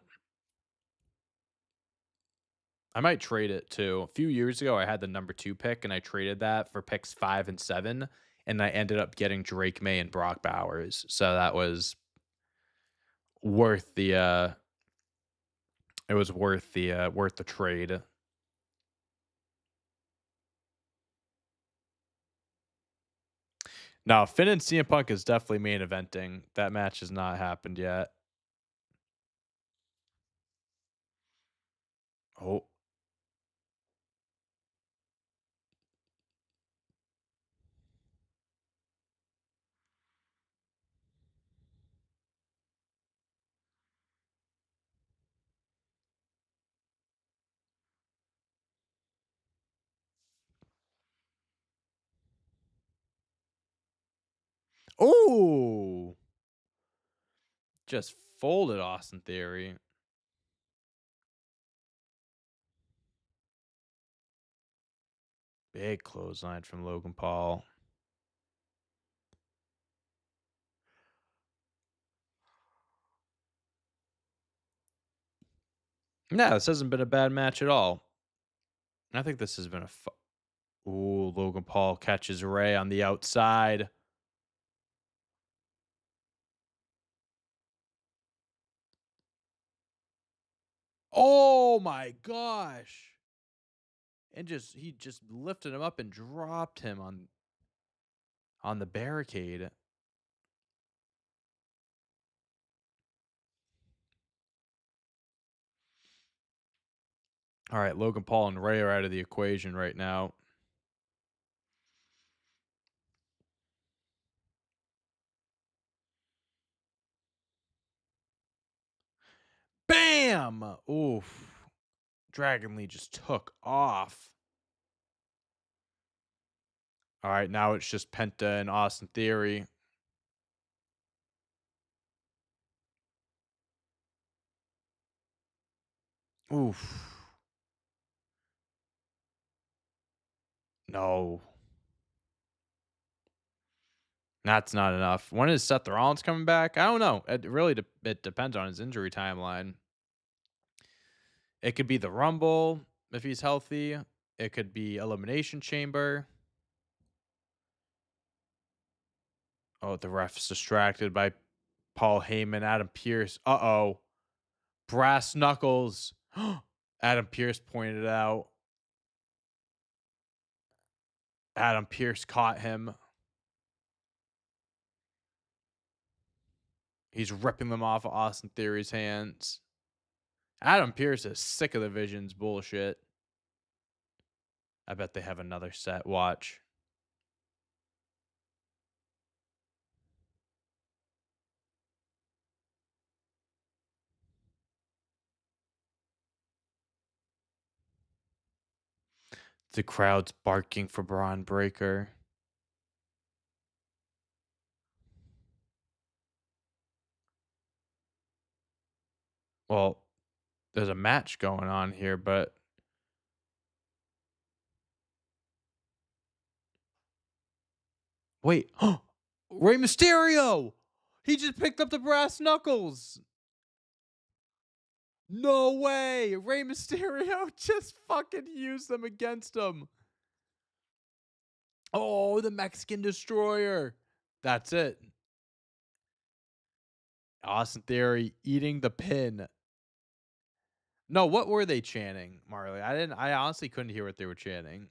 S1: I might trade it too. A few years ago, I had the number 2 pick and I traded that for picks 5 and 7. And I ended up getting Drake May and Brock Bowers. So that was worth the it was worth the trade. Now, Finn and CM Punk is definitely main eventing. That match has not happened yet. Oh. Oh! Just folded Austin Theory. Big clothesline from Logan Paul. No, this hasn't been a bad match at all. I think this has been a Ooh, Logan Paul catches Ray on the outside. Oh my gosh. And he just lifted him up and dropped him on the barricade. All right, Logan Paul and Ray are out of the equation right now. Bam! Oof. Dragon Lee just took off. All right, now it's just Penta and Austin Theory. Oof. No. That's not enough. When is Seth Rollins coming back? I don't know. It really it depends on his injury timeline. It could be the Rumble if he's healthy. It could be Elimination Chamber. Oh, the ref's distracted by Paul Heyman, Adam Pearce. Uh-oh. Brass knuckles. Adam Pearce pointed it out. Adam Pearce caught him. He's ripping them off of Austin Theory's hands. Adam Pearce is sick of the Vision's bullshit. I bet they have another set. Watch. The crowd's barking for Braun Breaker. Well, there's a match going on here, but wait. Rey Mysterio! He just picked up the brass knuckles. No way. Rey Mysterio just fucking used them against him. Oh, the Mexican Destroyer. That's it. Austin Theory eating the pin. No, what were they chanting, Marley? I honestly couldn't hear what they were chanting.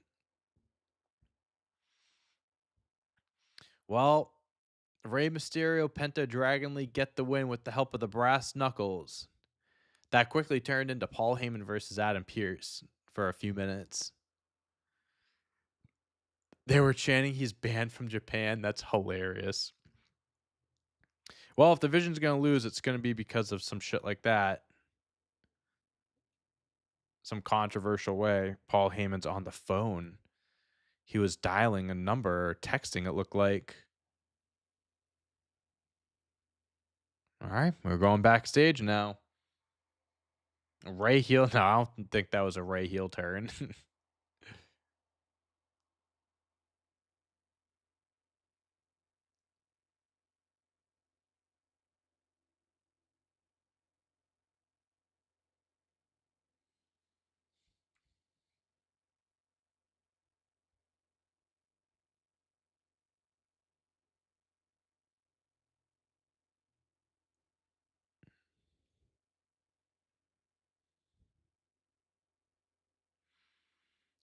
S1: Well, Rey Mysterio, Penta Dragon Lee get the win with the help of the Brass Knuckles. That quickly turned into Paul Heyman versus Adam Pearce for a few minutes. They were chanting he's banned from Japan. That's hilarious. Well, if the Vision's going to lose, it's going to be because of some shit like that. Some controversial way. Paul Heyman's on the phone. He was dialing a number or texting, it looked like. All right, we're going backstage now. Ray heel. No, I don't think that was a Ray heel turn.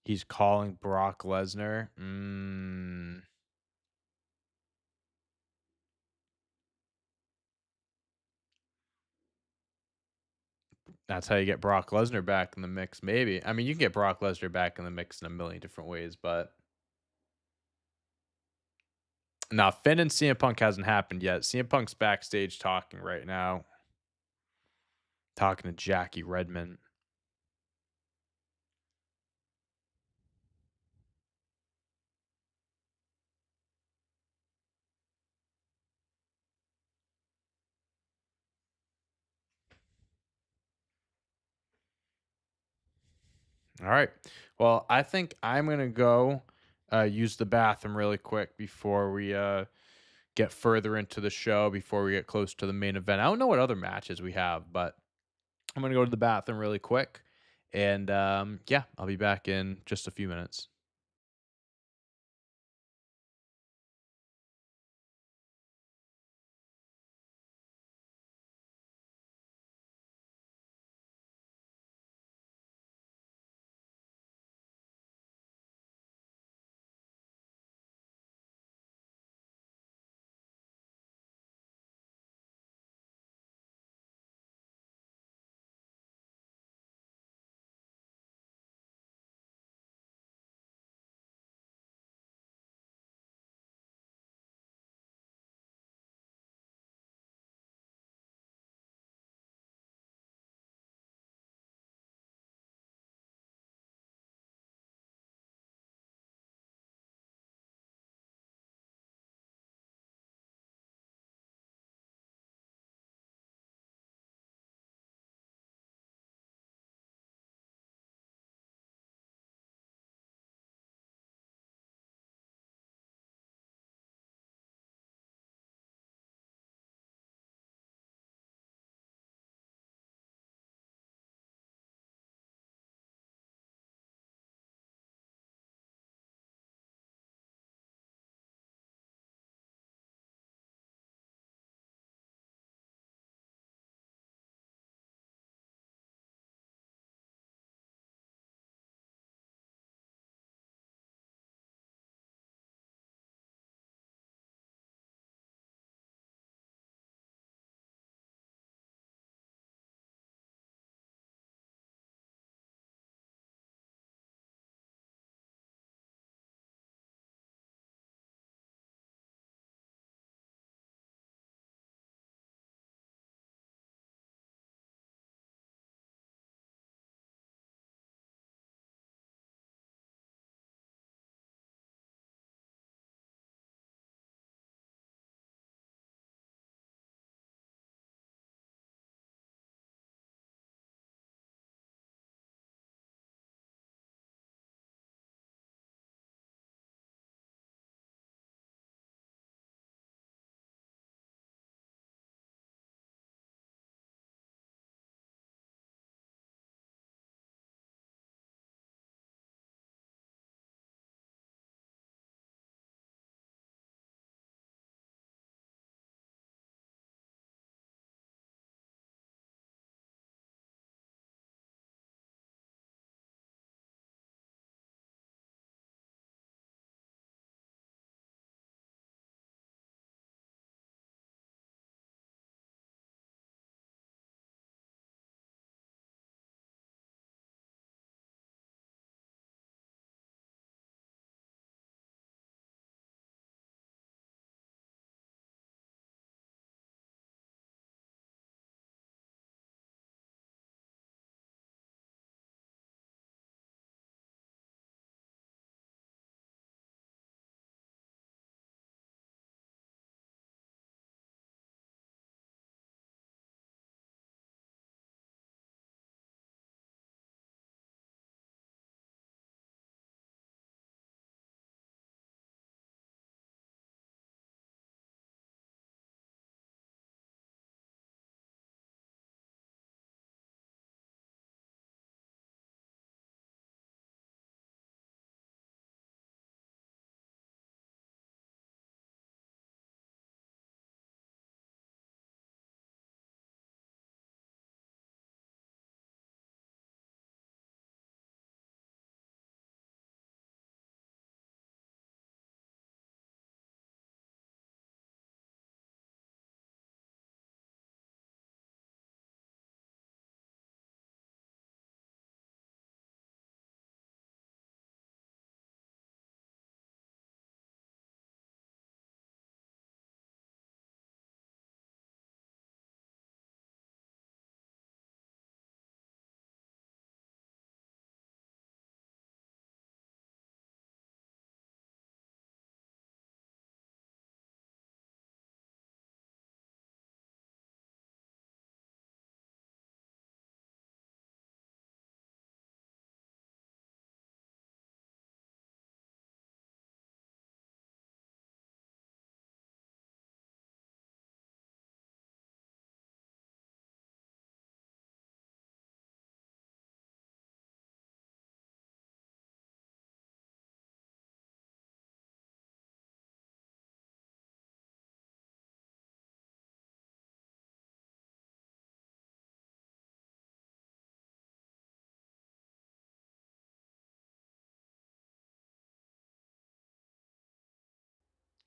S1: He's calling Brock Lesnar. That's how you get Brock Lesnar back in the mix, maybe. I mean, you can get Brock Lesnar back in the mix in a million different ways, but now Finn and CM Punk hasn't happened yet. CM Punk's backstage talking right now, talking to Jackie Redmond. All right. Well, I think I'm gonna go use the bathroom really quick before we get further into the show, before we get close to the main event. I don't know what other matches we have, but I'm gonna go to the bathroom really quick, and yeah, I'll be back in just a few minutes.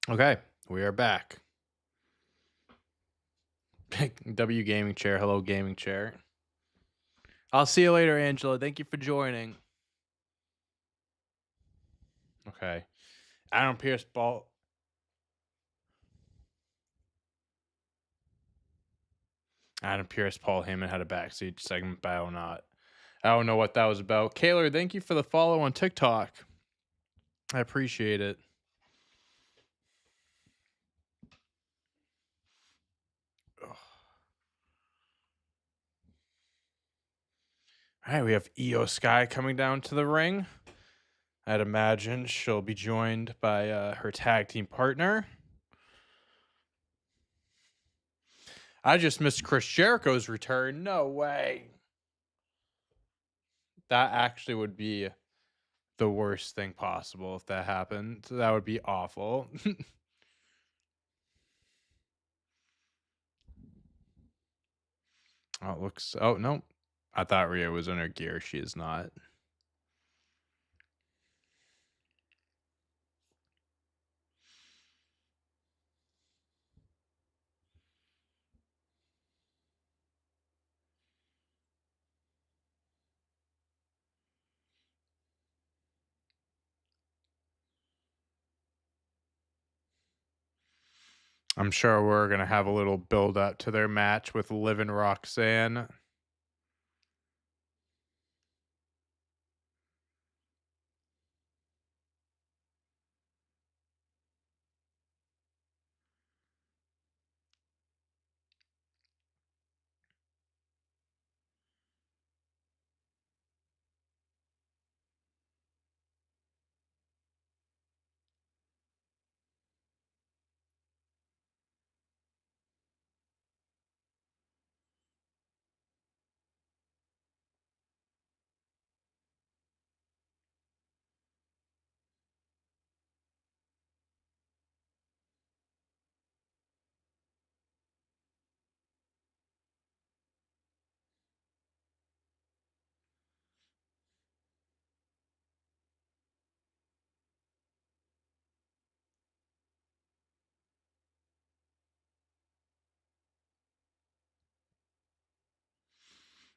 S1: Okay, we are back. W Gaming Chair. Hello, Gaming Chair. I'll see you later, Angela. Thank you for joining. Okay. Adam Pierce Paul. Adam Pierce, Paul Heyman had a backstage segment, but I don't know what that was about. Kaylor, thank you for the follow on TikTok. I appreciate it. Ugh. All right, we have Io Sky coming down to the ring. I'd imagine she'll be joined by her tag team partner. I just missed Chris Jericho's return. No way. That actually would be the worst thing possible if that happened. That would be awful. Oh, it looks. Oh, no. I thought Rhea was in her gear. She is not. I'm sure we're going to have a little build up to their match with Liv and Roxanne.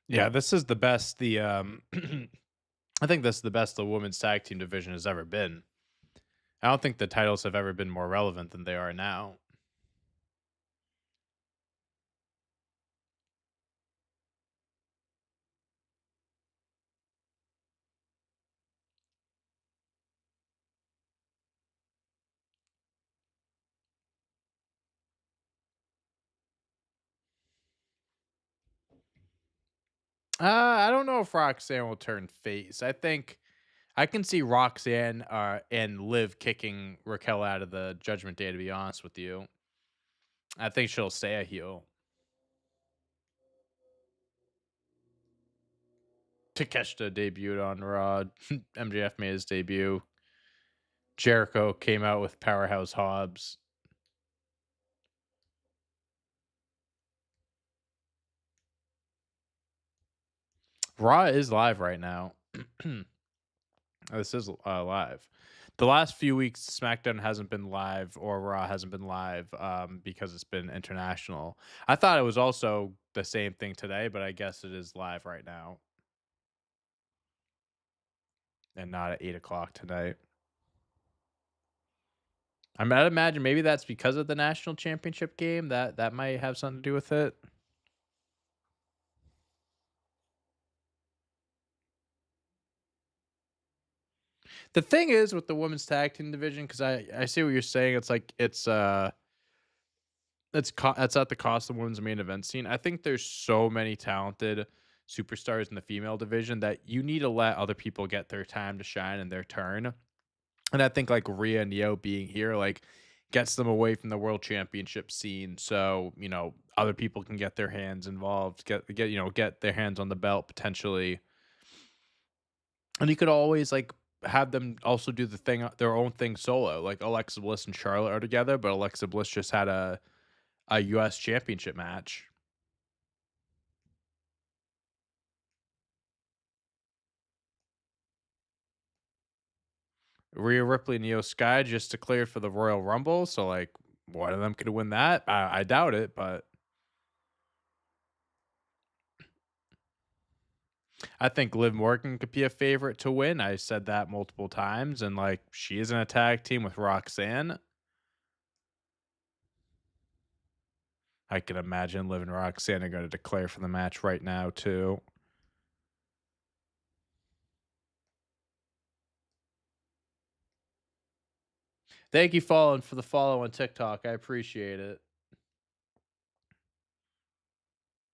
S1: Yeah, this is the best I think this is the best the women's tag team division has ever been. I don't think the titles have ever been more relevant than they are now. I don't know if Roxanne will turn face. I think I can see Roxanne and Liv kicking Raquel out of the Judgment Day, to be honest with you. I think she'll stay a heel. Takeshita debuted on Raw. MJF made his debut. Jericho came out with Powerhouse Hobbs. Raw is live right now. This is live. The last few weeks, SmackDown hasn't been live or Raw hasn't been live because it's been international. I thought it was also the same thing today, but I guess it is live right now and not at 8 o'clock tonight. I'd imagine maybe that's because of the national championship game. That might have something to do with it. The thing is with the women's tag team division, because I see what you're saying. It's like it's at the cost of the women's main event scene. I think there's so many talented superstars in the female division that you need to let other people get their time to shine and their turn. And I think like Rhea and Neo being here like gets them away from the world championship scene. So, other people can get their hands involved, get their hands on the belt potentially. And you could always like have them also do their own thing solo. Like Alexa Bliss and Charlotte are together, but Alexa Bliss just had a US championship match. Rhea Ripley and Io Sky just declared for the Royal Rumble, so like one of them could win that. I doubt it, but I think Liv Morgan could be a favorite to win. I said that multiple times, and like she is in a tag team with Roxanne. I can imagine Liv and Roxanne are going to declare for the match right now too. Thank you, Fallen, for the follow on TikTok. I appreciate it.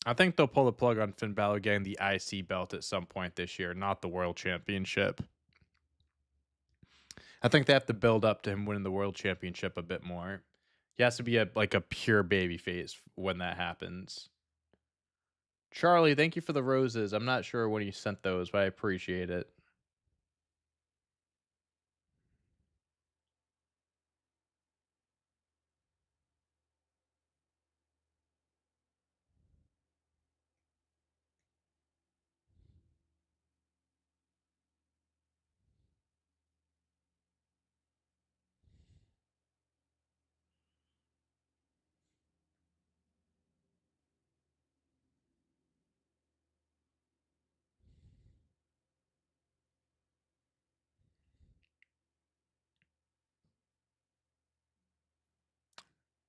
S1: I think they'll pull the plug on Finn Balor getting the IC belt at some point this year, not the World Championship. I think they have to build up to him winning the World Championship a bit more. He has to be like a pure baby face when that happens. Charlie, thank you for the roses. I'm not sure when you sent those, but I appreciate it.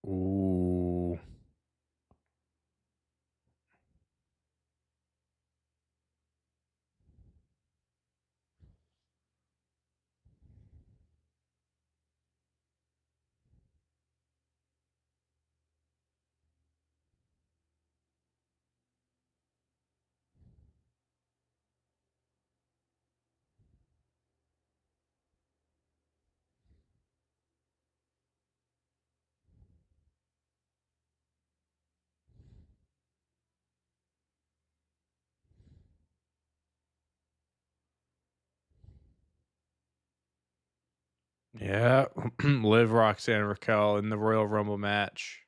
S1: Ooh. Yeah. Liv, Roxanne, Raquel in the Royal Rumble match.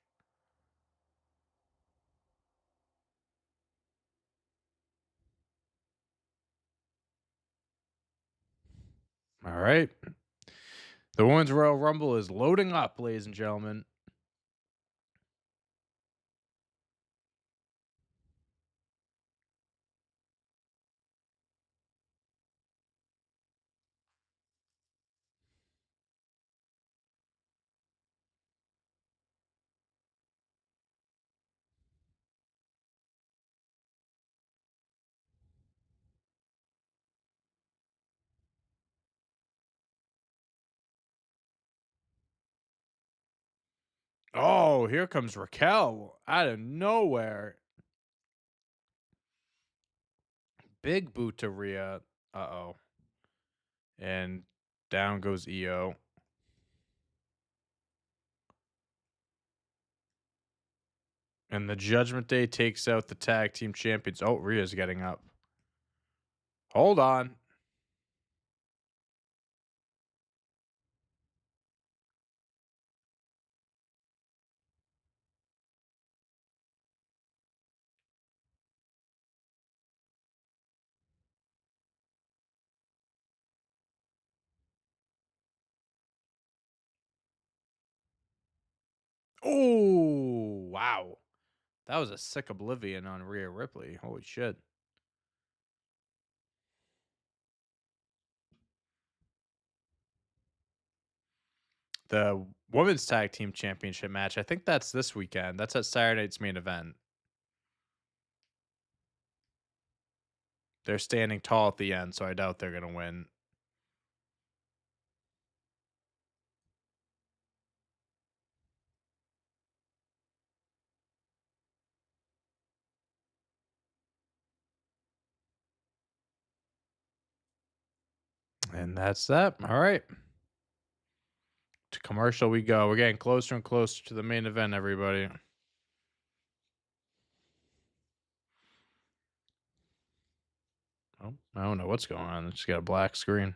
S1: All right. The Women's Royal Rumble is loading up, ladies and gentlemen. Oh, here comes Raquel out of nowhere. Big boot to Rhea. Uh-oh. And down goes Io. And the Judgment Day takes out the tag team champions. Oh, Rhea's getting up. Hold on. Oh, wow. That was a sick oblivion on Rhea Ripley. Holy shit. The women's tag team championship match, I think that's this weekend. That's at Saturday night's main event. They're standing tall at the end, so I doubt they're going to win. And that's that. All right. To commercial we go. We're getting closer and closer to the main event, everybody. Oh, I don't know what's going on. It's just got a black screen.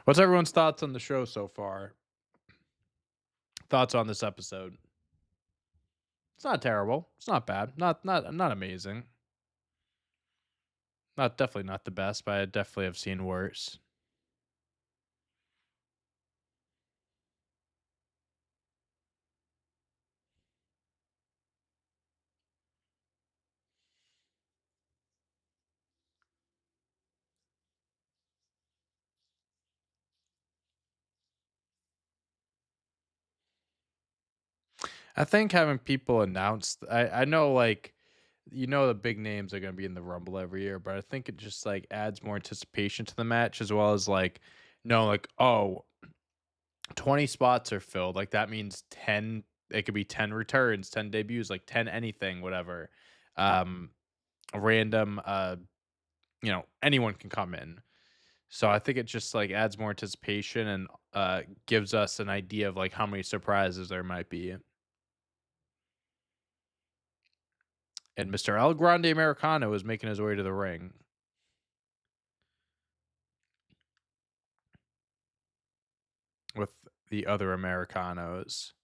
S1: What's everyone's thoughts on the show so far? Thoughts on this episode? It's not terrible. It's not bad. Not amazing. Not definitely not the best, but I definitely have seen worse. I think having people announce I know, like, the big names are gonna be in the Rumble every year, but I think it just, like, adds more anticipation to the match as well as, like, like, "Oh, 20 spots are filled," like, that means 10 it could be 10 returns, 10 debuts, like, 10 anything, whatever. Um, random, anyone can come in. So I think it just, like, adds more anticipation and, gives us an idea of, like, how many surprises there might be. And Mr. El Grande Americano is making his way to the ring with the other Americanos.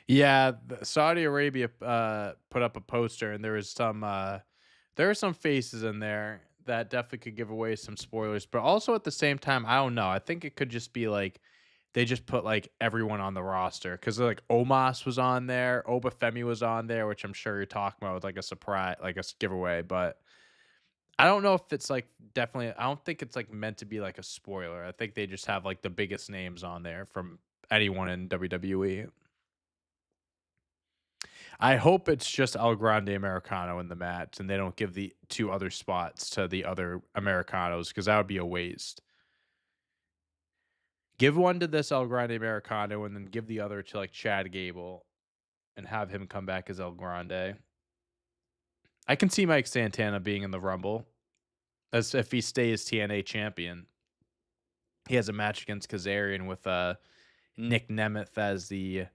S1: Yeah, Saudi Arabia put up a poster, and there are some faces in there that definitely could give away some spoilers. But also at the same time, I don't know. I think it could just be like they just put like everyone on the roster because like Omos was on there, Obafemi was on there, which I'm sure you're talking about with like a surprise, like a giveaway. But I don't know if it's like definitely. I don't think it's like meant to be like a spoiler. I think they just have like the biggest names on there from anyone in WWE. I hope it's just El Grande Americano in the match, and they don't give the 2 other spots to the other Americanos because that would be a waste. Give one to this El Grande Americano and then give the other to, like, Chad Gable and have him come back as El Grande. I can see Mike Santana being in the Rumble as if he stays TNA champion. He has a match against Kazarian with, Nick Nemeth as the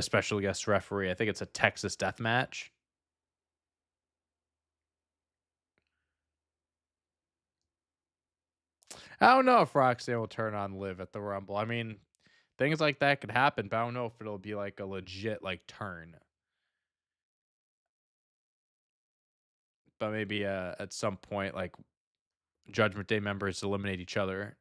S1: special guest referee. I think it's a Texas death match. I don't know if Roxanne will turn on Liv at the Rumble. I mean, things like that could happen, but I don't know if it'll be like a legit like turn. But maybe at some point, like Judgment Day members eliminate each other.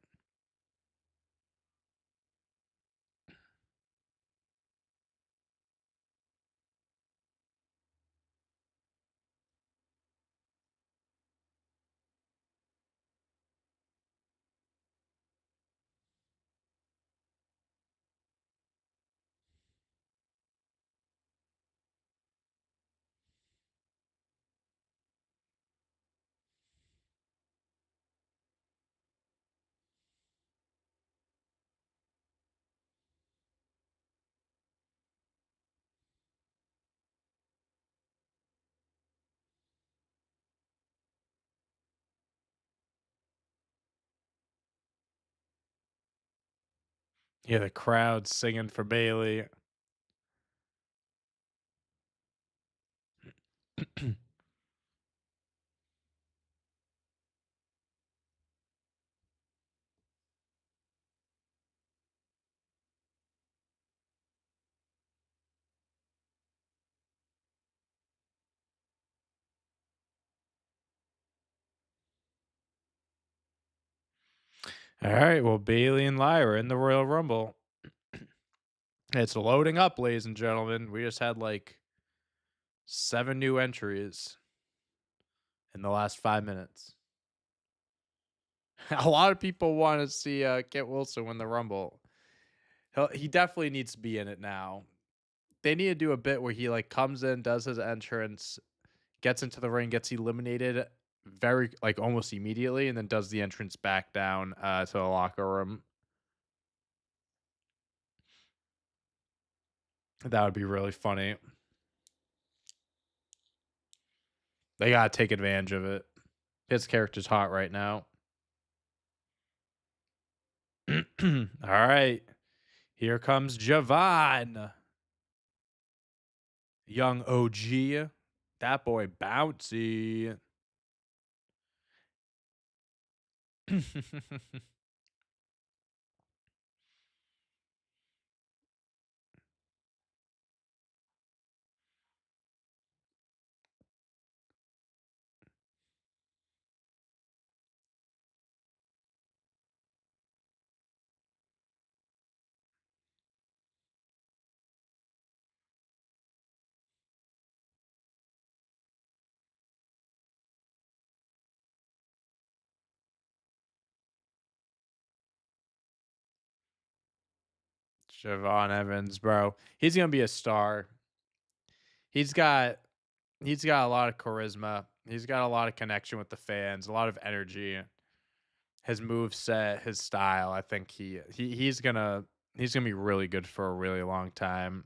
S1: Yeah, the crowd singing for Bailey. All right, well, Bailey and Lyra in the Royal Rumble. It's loading up, ladies and gentlemen. We just had like 7 new entries in the last 5 minutes. A lot of people want to see Kit Wilson win the Rumble. He definitely needs to be in it now. They need to do a bit where he like comes in, does his entrance, gets into the ring, gets eliminated very like almost immediately, and then does the entrance back down to the locker room. That would be really funny. They gotta take advantage of it. His character's hot right now. All right. Here comes Javon. Young OG. That boy bouncy. Javon Evans, bro. He's gonna be a star. He's got he's got a lot of charisma. He's got a lot of connection with the fans, a lot of energy. His move set, his style. I think he's gonna be really good for a really long time.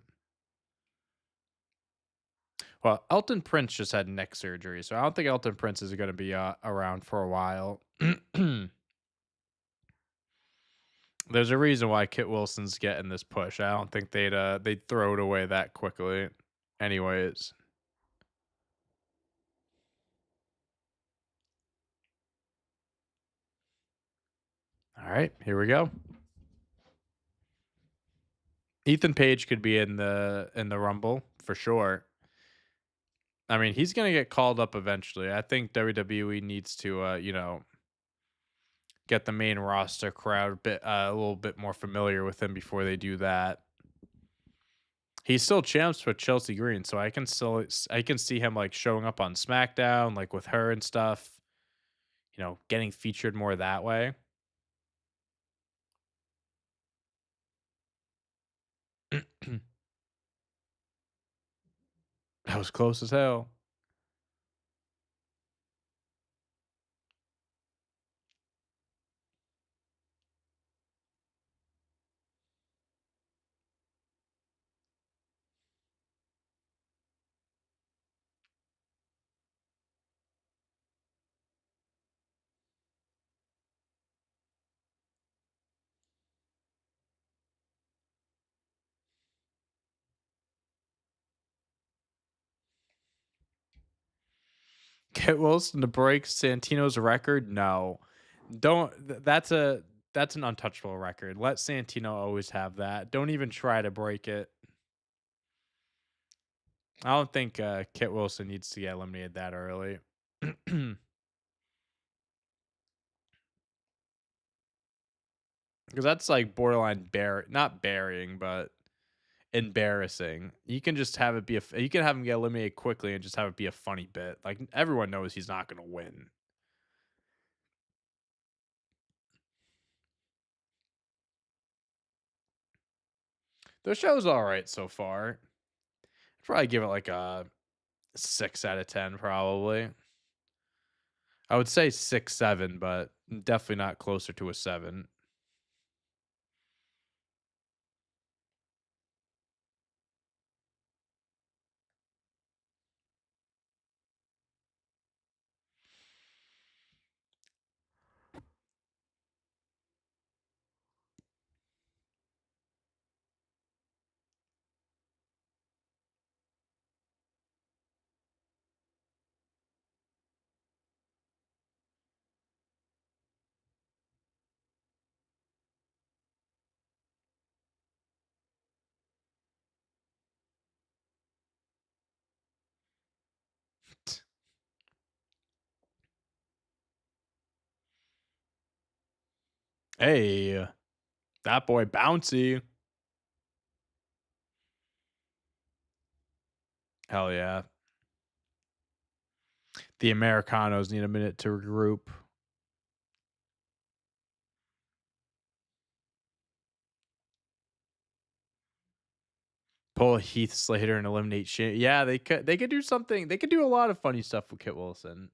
S1: Well, Elton Prince just had neck surgery, so I don't think Elton Prince is gonna be around for a while. There's a reason why Kit Wilson's getting this push. I don't think they'd throw it away that quickly. Anyways, all right, here we go. Ethan Page could be in the Rumble for sure. I mean, he's gonna get called up eventually. I think WWE needs to, get the main roster crowd a little bit more familiar with him before they do that. He's still champs with Chelsea Green, so I can see him like showing up on SmackDown, like with her and stuff. Getting featured more that way. That was close as hell. Get Wilson to break Santino's record? No. Don't that's an untouchable record. Let Santino always have that. Don't even try to break it. I don't think Kit Wilson needs to get eliminated that early. Because that's like borderline not burying, but embarrassing. You can just have it be you can have him get eliminated quickly and just have it be a funny bit. Like everyone knows he's not going to win. The show's all right so far. I'd probably give it like a 6 out of 10, probably. I would say 6, 7, but definitely not closer to a 7. Hey, that boy bouncy. Hell yeah. The Americanos need a minute to regroup. Pull Heath Slater and eliminate Shane. Yeah, they could do something. They could do a lot of funny stuff with Kit Wilson.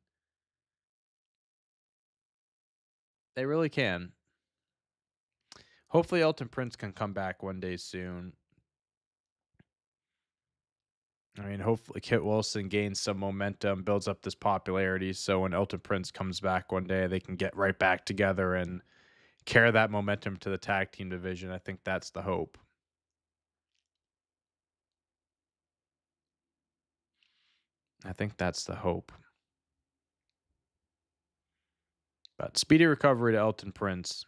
S1: They really can. Hopefully Elton Prince can come back one day soon. I mean, hopefully Kit Wilson gains some momentum, builds up this popularity, so when Elton Prince comes back one day, they can get right back together and carry that momentum to the tag team division. I think that's the hope. I think that's the hope. But speedy recovery to Elton Prince.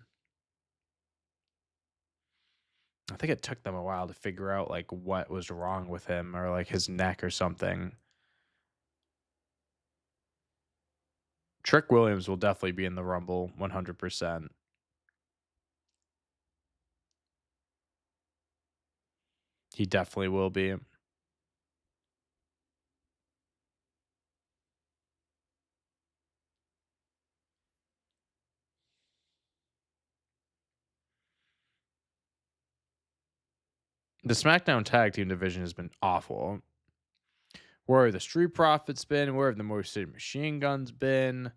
S1: I think it took them a while to figure out like what was wrong with him or like his neck or something. Trick Williams will definitely be in the Rumble 100%. He definitely will be. The SmackDown Tag Team division has been awful. Where have the Street Profits been? Where have the Motor City Machine Guns been?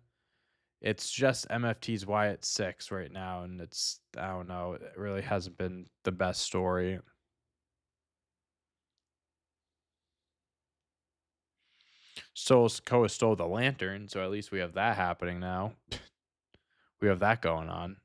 S1: It's just MFT's Wyatt 6 right now, and it's I don't know, it really hasn't been the best story. Stole Sikoa stole the lantern, so at least we have that happening now. We have that going on.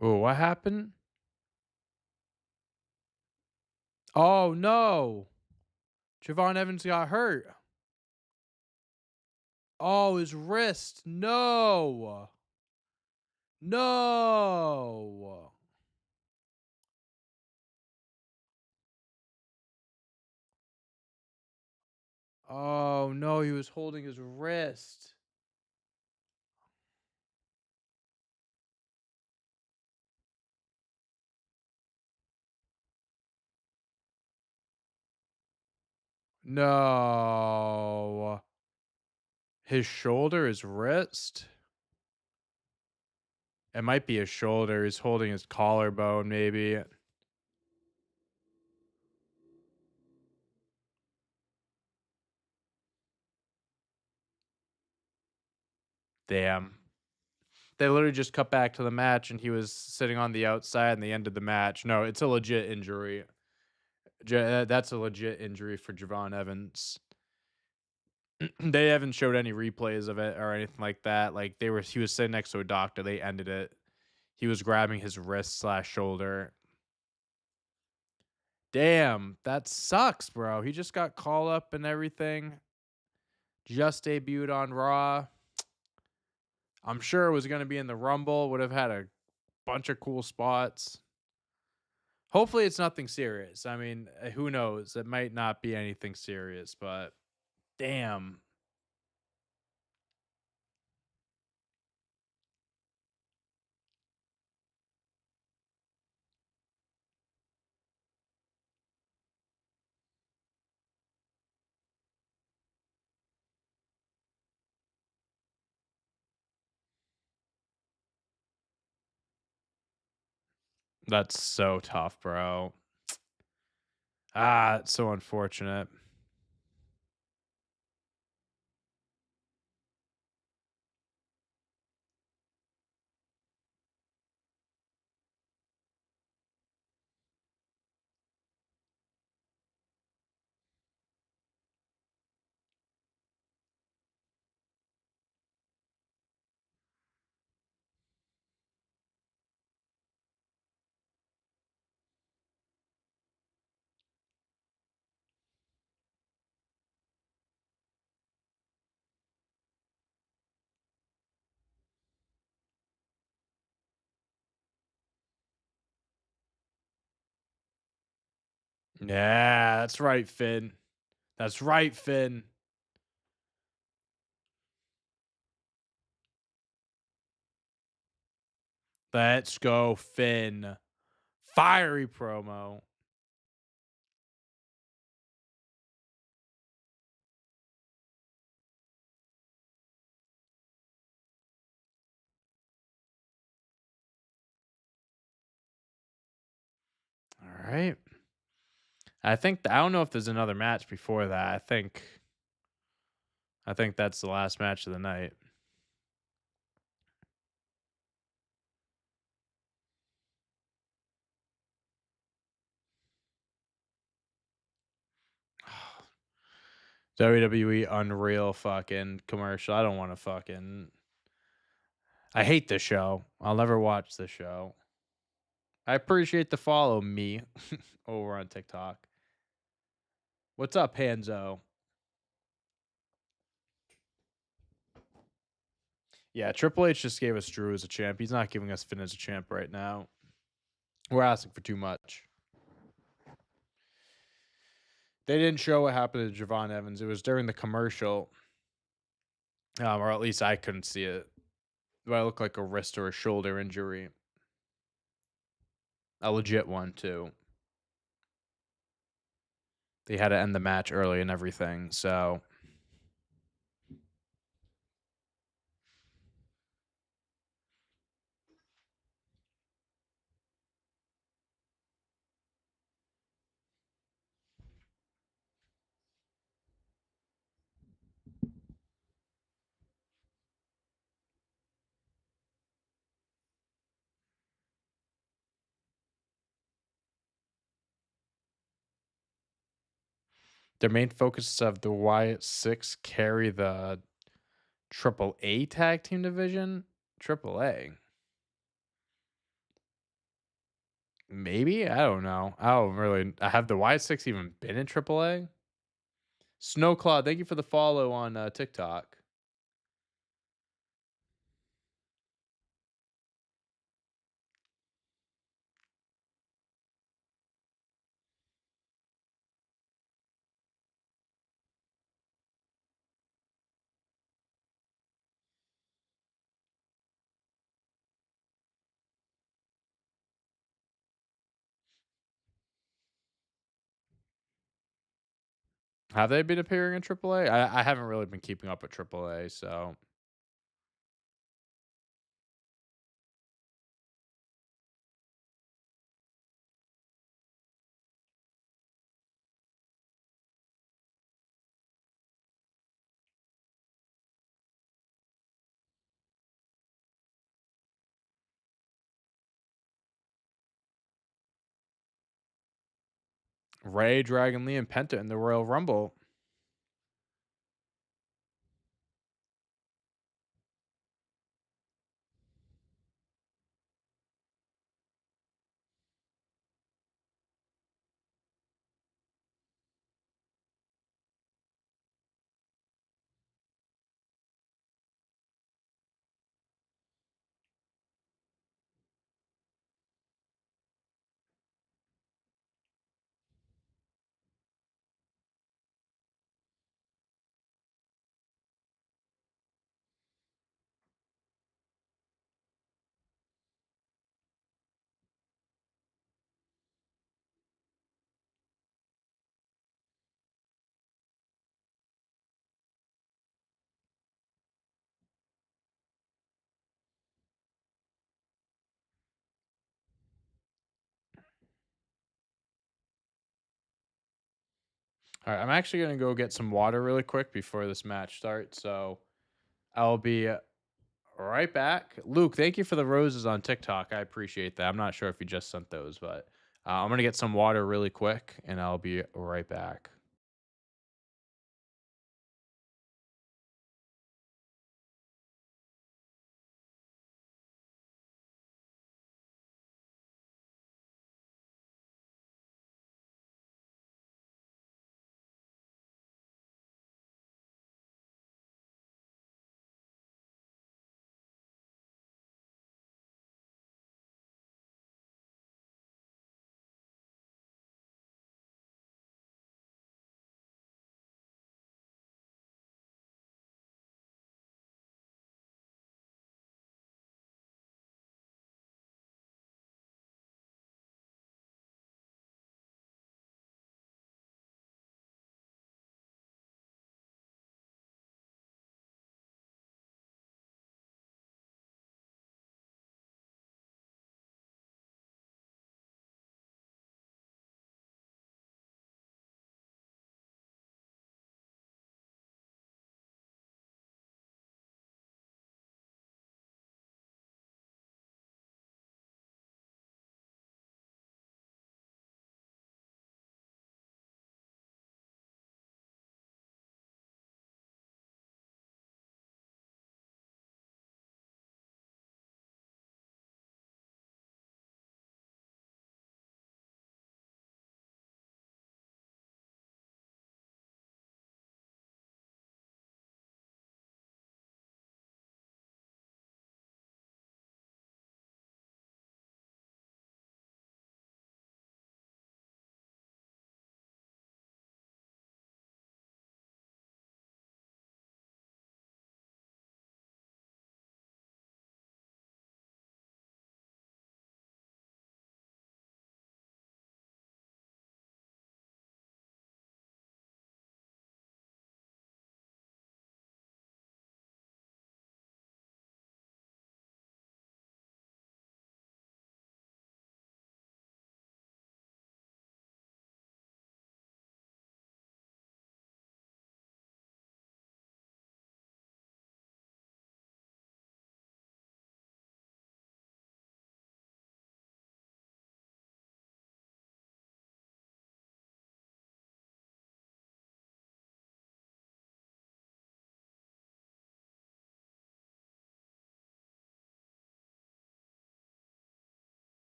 S1: Oh, what happened? Oh no. Javon Evans got hurt. Oh, his wrist. No. No. Oh no, he was holding his wrist. No. His shoulder, his wrist? It might be his shoulder. He's holding his collarbone, maybe. Damn. They literally just cut back to the match and he was sitting on the outside and they ended the match. No, it's a legit injury. That's a legit injury for Javon Evans. They haven't showed any replays of it or anything like that. Like he was sitting next to a doctor. They ended it. He was grabbing his wrist slash shoulder. Damn, that sucks, bro. He just got called up and everything. Just debuted on Raw. I'm sure it was going to be in the Rumble. Would have had a bunch of cool spots. Hopefully, it's nothing serious. I mean, who knows? It might not be anything serious, but damn. That's so tough, bro. Ah, it's so unfortunate. Yeah, that's right, Finn. That's right, Finn. Let's go, Finn. Fiery promo. All right. I don't know if there's another match before that. I think that's the last match of the night. WWE Unreal fucking commercial. I don't want to fucking. I hate this show. I'll never watch this show. I appreciate the follow, me, over on TikTok. What's up, Hanzo? Yeah, Triple H just gave us Drew as a champ. He's not giving us Finn as a champ right now. We're asking for too much. They didn't show what happened to Javon Evans. It was during the commercial, or at least I couldn't see it. But it looked like a wrist or a shoulder injury, a legit one too. They had to end the match early and everything. So their main focus of the Wyatt Six carry the Triple A tag team division. Triple A, maybe, I don't know. I don't really. Have the Wyatt Six even been in Triple A? Snowclaw, thank you for the follow on TikTok. Have they been appearing in Triple A? I haven't really been keeping up with Triple A, so Ray, Dragon Lee, and Penta in the Royal Rumble. All right, I'm actually gonna go get some water really quick before this match starts. So I'll be right back. Luke, thank you for the roses on TikTok. I appreciate that. I'm not sure if you just sent those, but I'm gonna get some water really quick, and I'll be right back.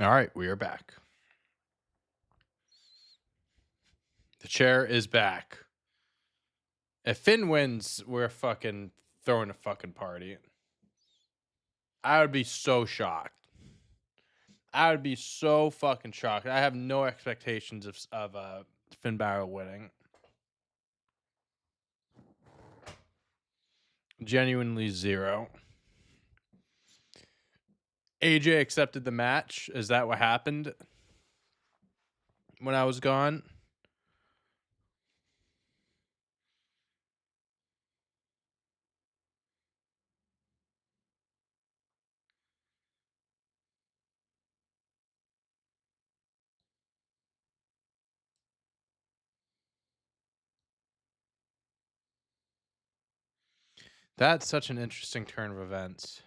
S1: All right, we are back. The chair is back. If Finn wins, we're fucking throwing a fucking party. I would be so shocked. I would be so fucking shocked. I have no expectations of Finn Balor winning. Genuinely zero. AJ accepted the match. Is that what happened when I was gone? That's such an interesting turn of events.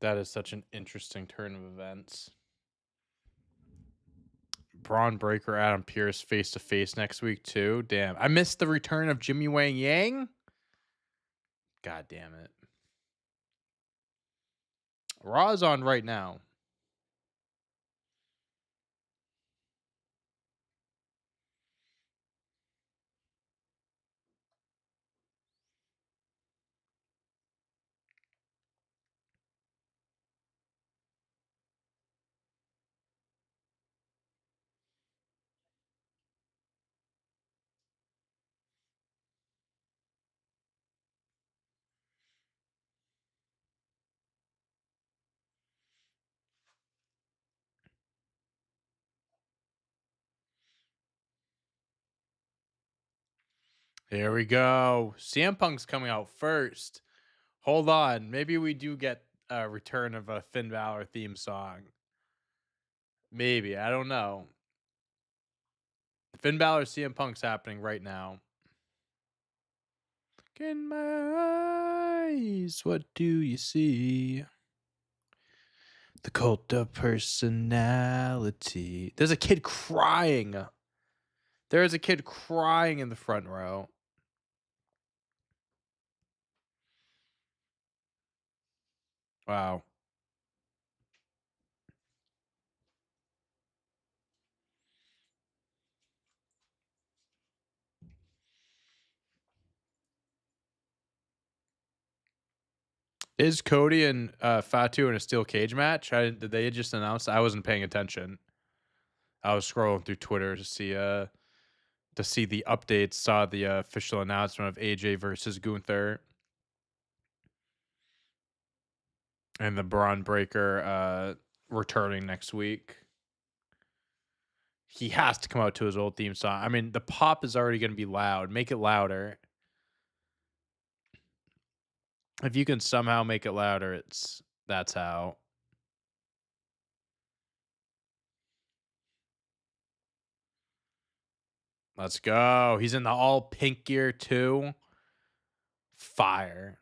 S1: That is such an interesting turn of events. Braun Breaker, Adam Pearce face to face next week too. Damn, I missed the return of Jimmy Wang Yang. God damn it. Raw is on right now. Here we go. CM Punk's coming out first. Hold on. Maybe we do get a return of a Finn Balor theme song. Maybe. I don't know. Finn Balor CM Punk's happening right now. In my eyes, what do you see? The cult of personality. There's a kid crying. There is a kid crying in the front row. Wow. Is Cody and Fatu in a steel cage match? Did they just announce? I wasn't paying attention. I was scrolling through Twitter to see the updates. Saw the official announcement of AJ versus Gunther and the Braun Breaker returning next week. He has to come out to his old theme song. I mean, the pop is already going to be loud. Make it louder. If you can somehow make it louder, that's how. Let's go. He's in the all pink gear too. Fire.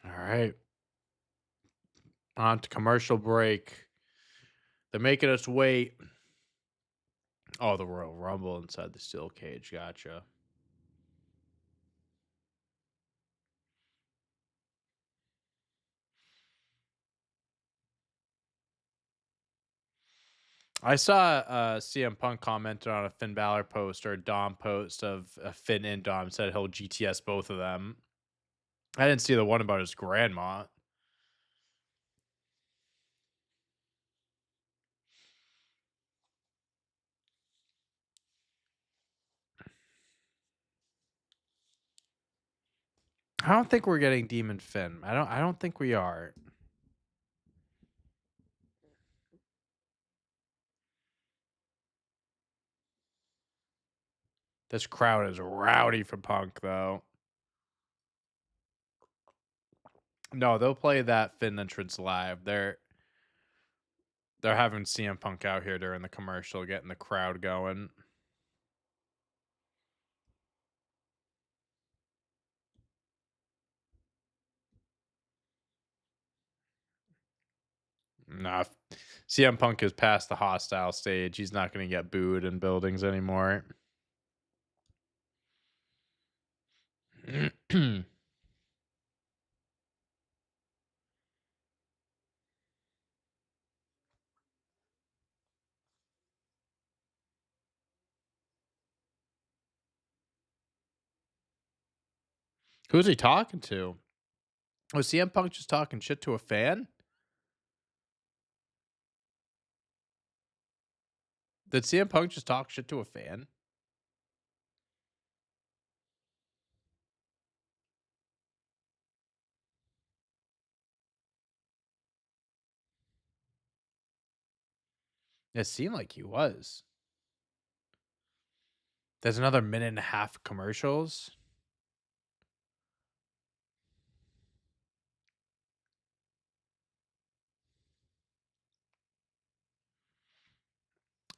S1: All right. On to commercial break. They're making us wait. Oh, the Royal Rumble inside the steel cage. Gotcha. I saw CM Punk commented on a Finn Balor post or a Dom post of Finn and Dom said he'll GTS both of them. I didn't see the one about his grandma. I don't think we're getting Demon Finn. I don't think we are. This crowd is rowdy for Punk, though. No, they'll play that Finn entrance live. They're having CM Punk out here during the commercial, getting the crowd going. Nah, CM Punk is past the hostile stage. He's not going to get booed in buildings anymore. Who's he talking to? Was CM Punk just talking shit to a fan? Did CM Punk just talk shit to a fan? It seemed like he was. There's another minute and a half commercials.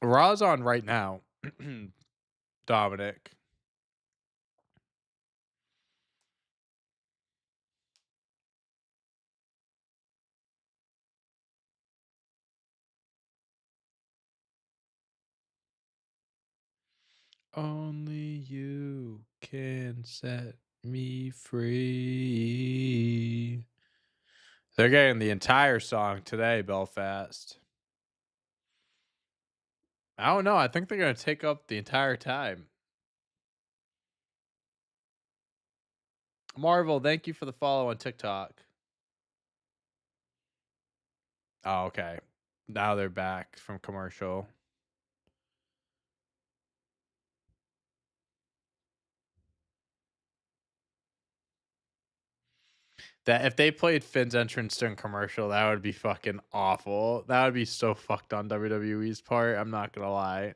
S1: Raw's on right now. Dominic. Only you can set me free. They're getting the entire song today, Belfast. I don't know. I think they're going to take up the entire time. Marvel, thank you for the follow on TikTok. Oh, okay. Now they're back from commercial. That if they played Finn's entrance during commercial, that would be fucking awful. That would be so fucked on WWE's part. I'm not gonna lie.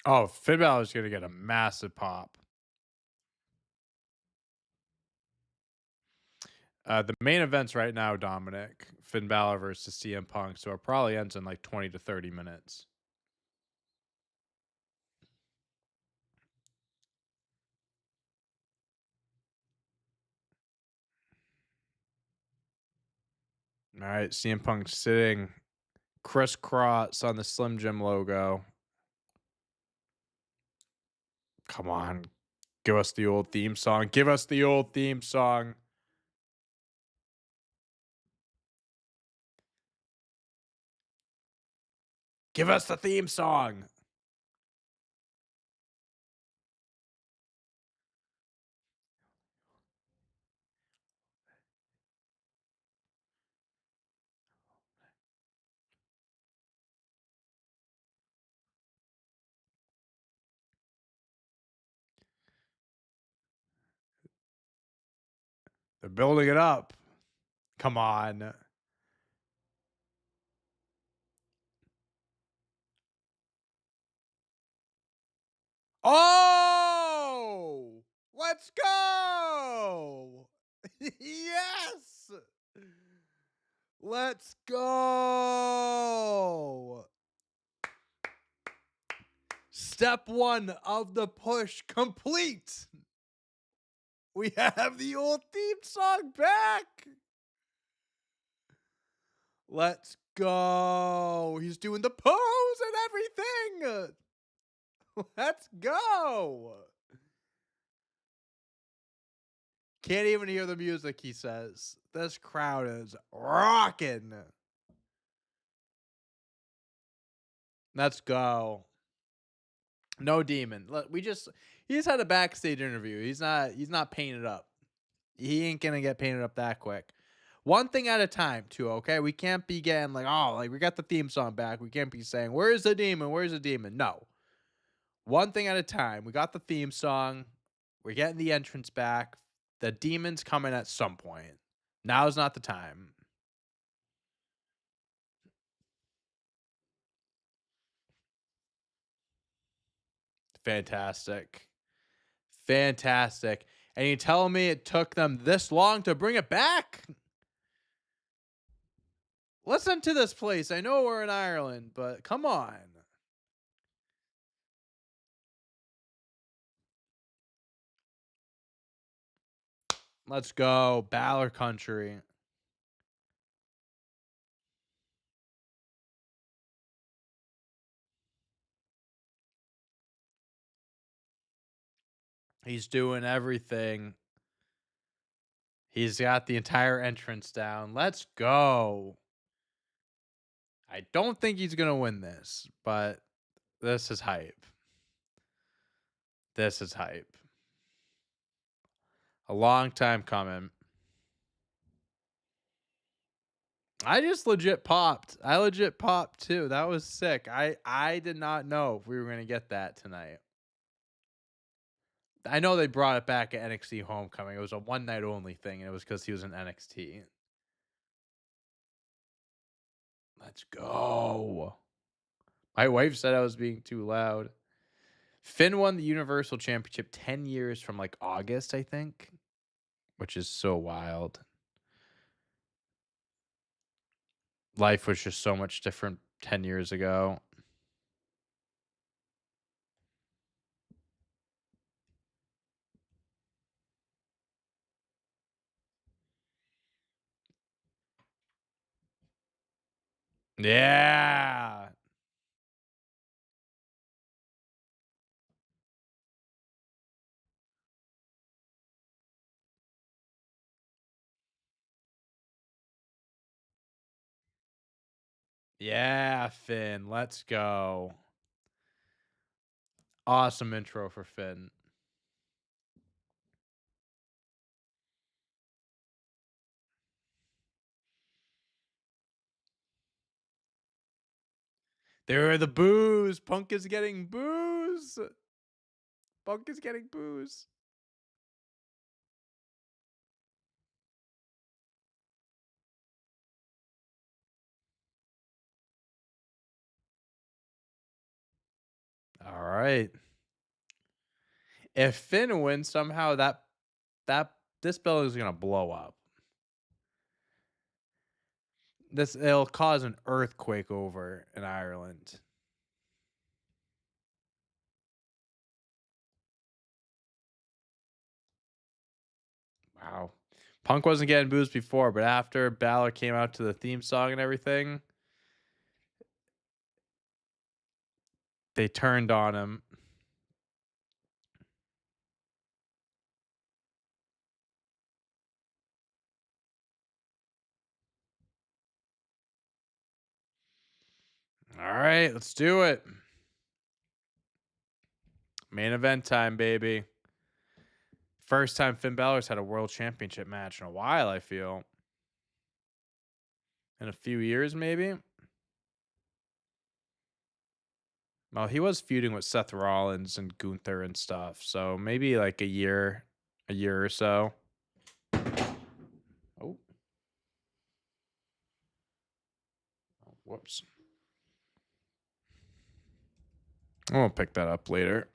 S1: Oh, Finn Balor's gonna get a massive pop. The main events right now, Dominic, Finn Balor versus CM Punk, so it probably ends in like 20 to 30 minutes. All right, CM Punk sitting crisscross on the Slim Jim logo. Come on, give us the old theme song. Give us the old theme song. Give us the theme song. They're building it up. Come on. Oh, let's go. Yes. Let's go. Step one of the push complete. We have the old theme song back. Let's go. He's doing the pose and everything. Let's go. Can't even hear the music, he says. This crowd is rocking. Let's go. No demon. He just had a backstage interview. He's not painted up. He ain't gonna get painted up that quick. One thing at a time, too, okay? We can't be getting like, oh, like we got the theme song back. We can't be saying, where's the demon? Where's the demon? No. One thing at a time. We got the theme song. We're getting the entrance back. The demon's coming at some point. Now's not the time. Fantastic. Fantastic. And you telling me it took them this long to bring it back? Listen to this place. I know we're in Ireland, but come on. Let's go. Balor country. He's doing everything. He's got the entire entrance down. Let's go. I don't think he's going to win this, but this is hype. This is hype. A long time coming. I just legit popped. I legit popped too. That was sick. I did not know if we were going to get that tonight. I know they brought it back at NXT Homecoming. It was a one night only thing, and it was because he was in NXT. Let's go. My wife said I was being too loud. Finn won the Universal Championship 10 years from like August, I think, which is so wild. Life was just so much different 10 years ago. Yeah. Yeah, Finn. Let's go. Awesome intro for Finn. There are the boos. Punk is getting boos. Punk is getting boos. All right. If Finn wins somehow, that this building is gonna blow up. It'll cause an earthquake over in Ireland. Wow. Punk wasn't getting boos before, but after Balor came out to the theme song and everything, they turned on him. All right, let's do it. Main event time, baby. First time Finn Balor's had a world championship match in a while, I feel. In a few years, maybe. Well, he was feuding with Seth Rollins and Gunther and stuff, so maybe like a year or so. Oh. Oh, whoops. I won't pick that up later.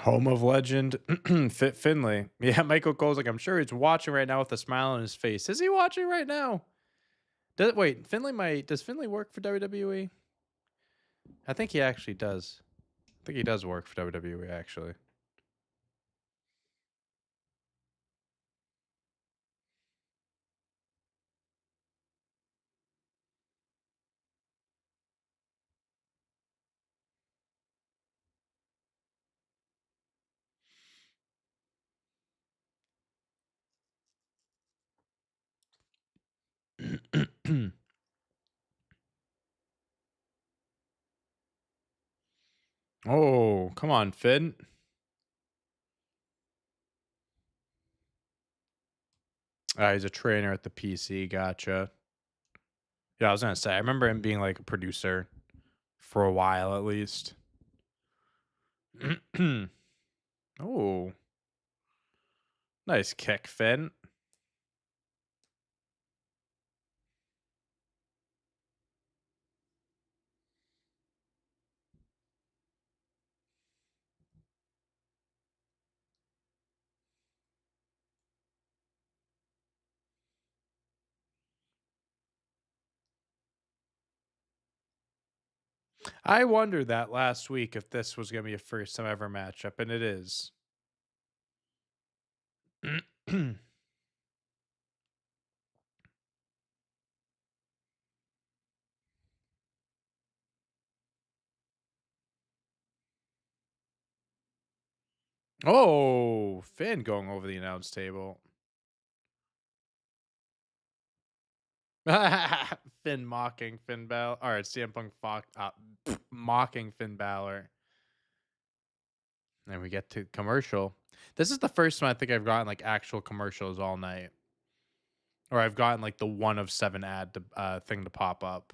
S1: Home of legend, Fit Finley. Yeah, Michael Cole's like, I'm sure he's watching right now with a smile on his face. Is he watching right now? Wait, does Finley work for WWE? I think he actually does. I think he does work for WWE actually. Oh, come on, Finn. He's a trainer at the PC. Gotcha. Yeah, I was gonna say. I remember him being like a producer for a while at least. Oh, nice kick, Finn. I wondered that last week if this was gonna be a first time ever matchup, and it is. Oh, Finn going over the announce table. Finn mocking Finn Balor. All right, CM Punk mocking Finn Balor. And we get to commercial. This is the first time I think I've gotten like actual commercials all night, or I've gotten like the 1 of 7 thing to pop up.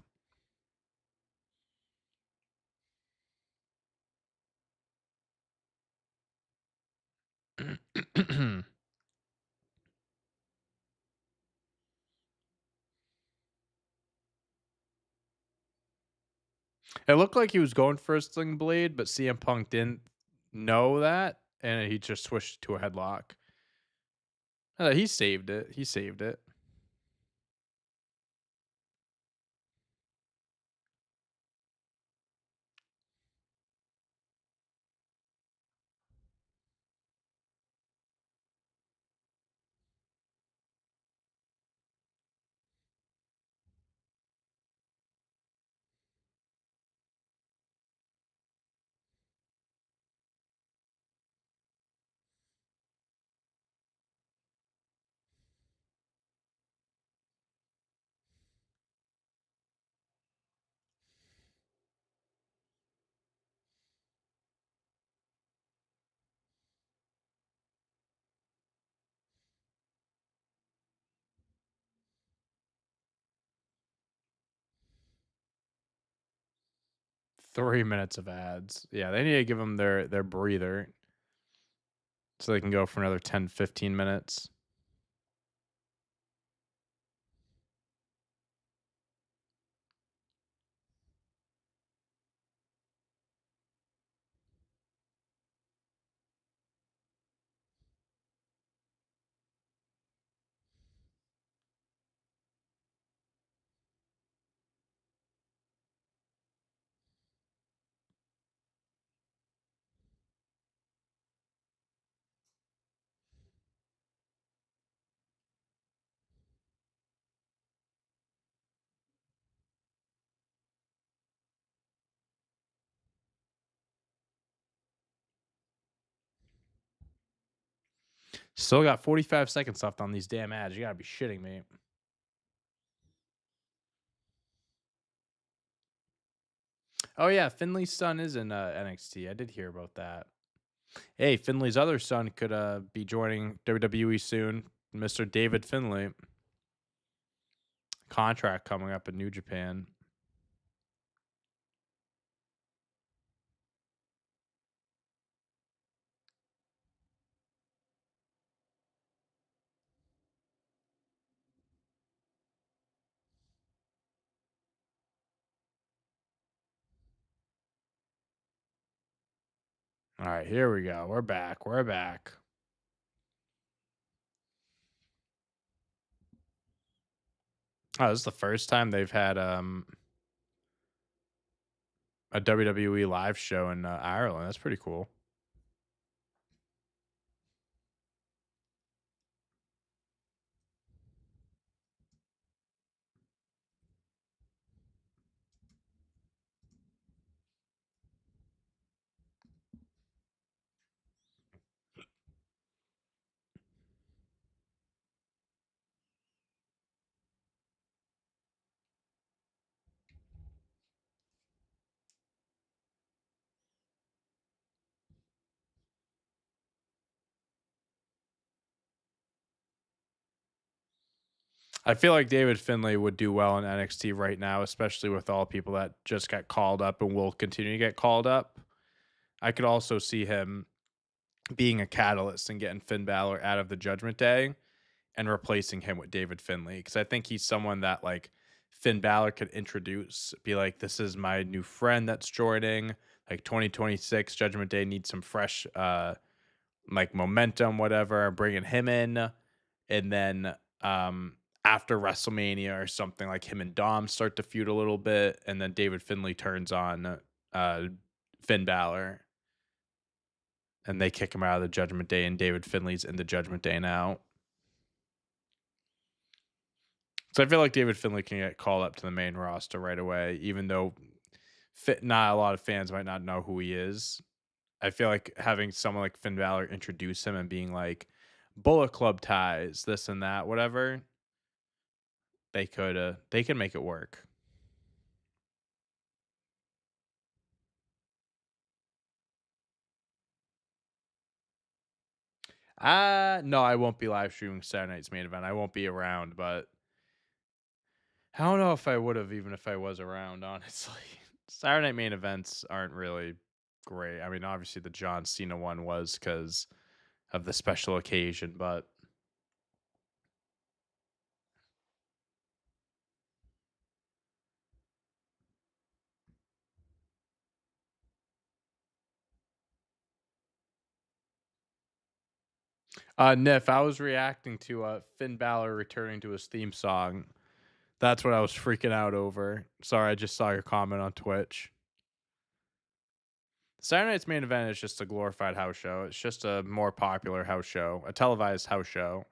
S1: It looked like he was going for a sling blade, but CM Punk didn't know that, and he just switched to a headlock. He saved it. He saved it. 3 minutes of ads. Yeah, they need to give them their breather so they can go for another 10, 15 minutes. Still got 45 seconds left on these damn ads. You gotta be shitting me. Oh yeah, Finley's son is in NXT. I did hear about that. Hey, Finley's other son could be joining WWE soon. Mr. David Finley. Contract coming up in New Japan. All right, here we go. We're back. We're back. Oh, this is the first time they've had a WWE live show in Ireland. That's pretty cool. I feel like David Finlay would do well in NXT right now, especially with all people that just got called up and will continue to get called up. I could also see him being a catalyst and getting Finn Balor out of the Judgment Day and replacing him with David Finlay, because I think he's someone that like Finn Balor could introduce, be like, this is my new friend that's joining. Like 2026 Judgment Day needs some fresh like momentum, whatever, bringing him in. And then after WrestleMania or something, like him and Dom start to feud a little bit, and then David Finlay turns on Finn Balor, and they kick him out of the Judgment Day, and David Finlay's in the Judgment Day now. So I feel like David Finlay can get called up to the main roster right away, even though not a lot of fans might not know who he is. I feel like having someone like Finn Balor introduce him and being like, Bullet Club ties, this and that, whatever, they can make it work. No, I won't be live streaming Saturday night's main event. I won't be around, but I don't know if I would have even if I was around, honestly. Saturday night main events aren't really great. I mean, obviously the John Cena one was because of the special occasion, but Nif, I was reacting to Finn Balor returning to his theme song. That's what I was freaking out over. Sorry, I just saw your comment on Twitch. Saturday night's main event is just a glorified house show. It's just a more popular house show, a televised house show.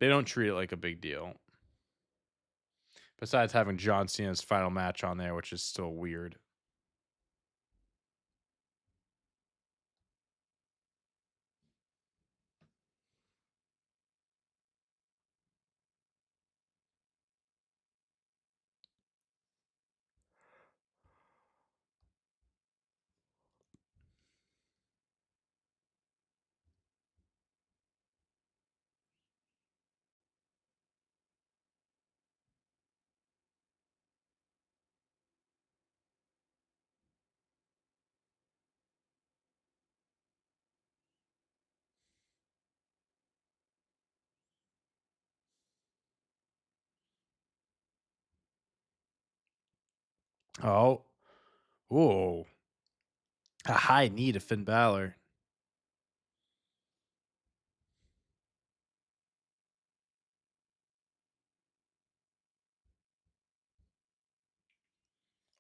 S1: They don't treat it like a big deal. Besides having John Cena's final match on there, which is still weird. Oh, whoa. A high knee to Finn Balor.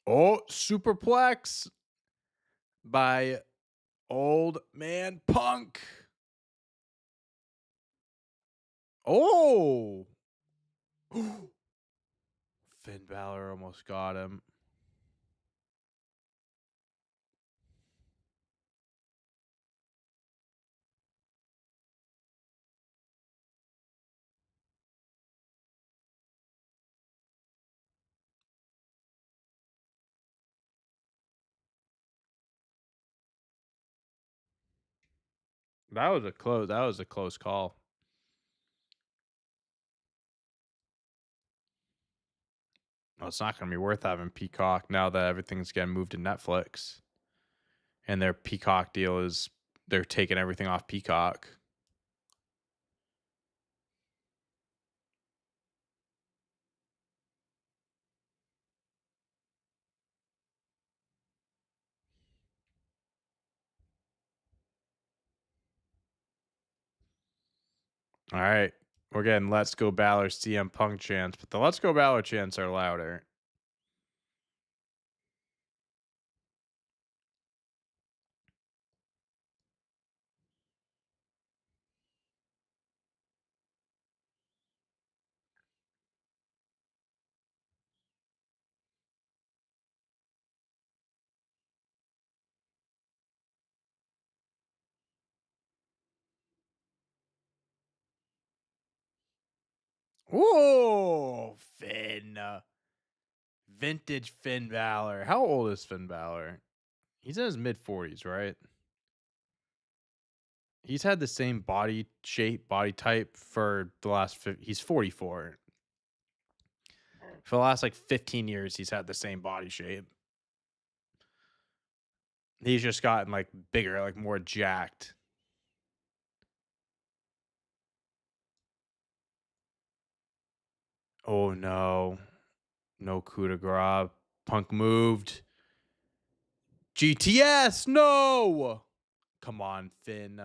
S1: Oh, superplex by Old Man Punk. Oh, Finn Balor almost got him. That was a close. That was a close call. Well, it's not going to be worth having Peacock now that everything's getting moved to Netflix, and their Peacock deal is they're taking everything off Peacock. All right. We're getting Let's Go Balor CM Punk chants, but the Let's Go Balor chants are louder. Whoa, Finn. Vintage Finn Balor. How old is Finn Balor? He's in his mid 40s, right? He's had the same body shape, body type for the last. He's 44. For the last like 15 years, he's had the same body shape. He's just gotten like bigger, like more jacked. Oh no. No coup de grace. Punk moved. GTS, no! Come on, Finn.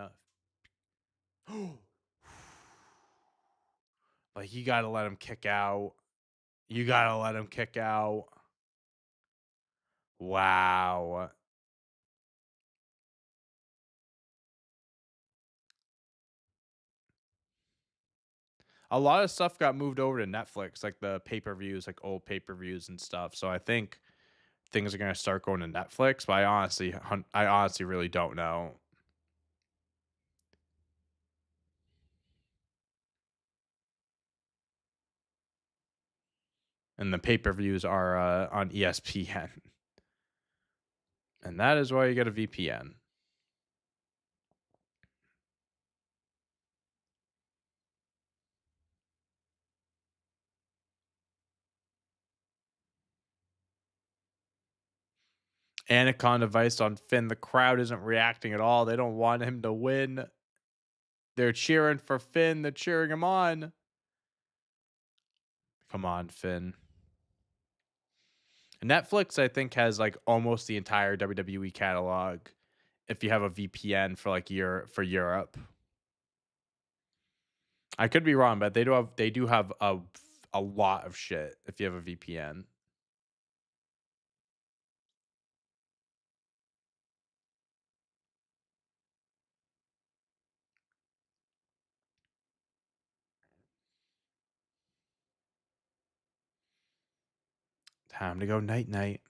S1: Like, you gotta let him kick out. You gotta let him kick out. Wow. A lot of stuff got moved over to Netflix, like the pay-per-views, like old pay-per-views and stuff. So I think things are gonna start going to Netflix, but I honestly really don't know. And the pay-per-views are on ESPN. And that is why you get a VPN. Anaconda Vice on Finn. The crowd isn't reacting at all. They don't want him to win. They're cheering for Finn. They're cheering him on. Come on, Finn. Netflix, I think, has like almost the entire WWE catalog if you have a VPN for like for Europe. I could be wrong, but they do have a lot of shit if you have a VPN. Time to go night night.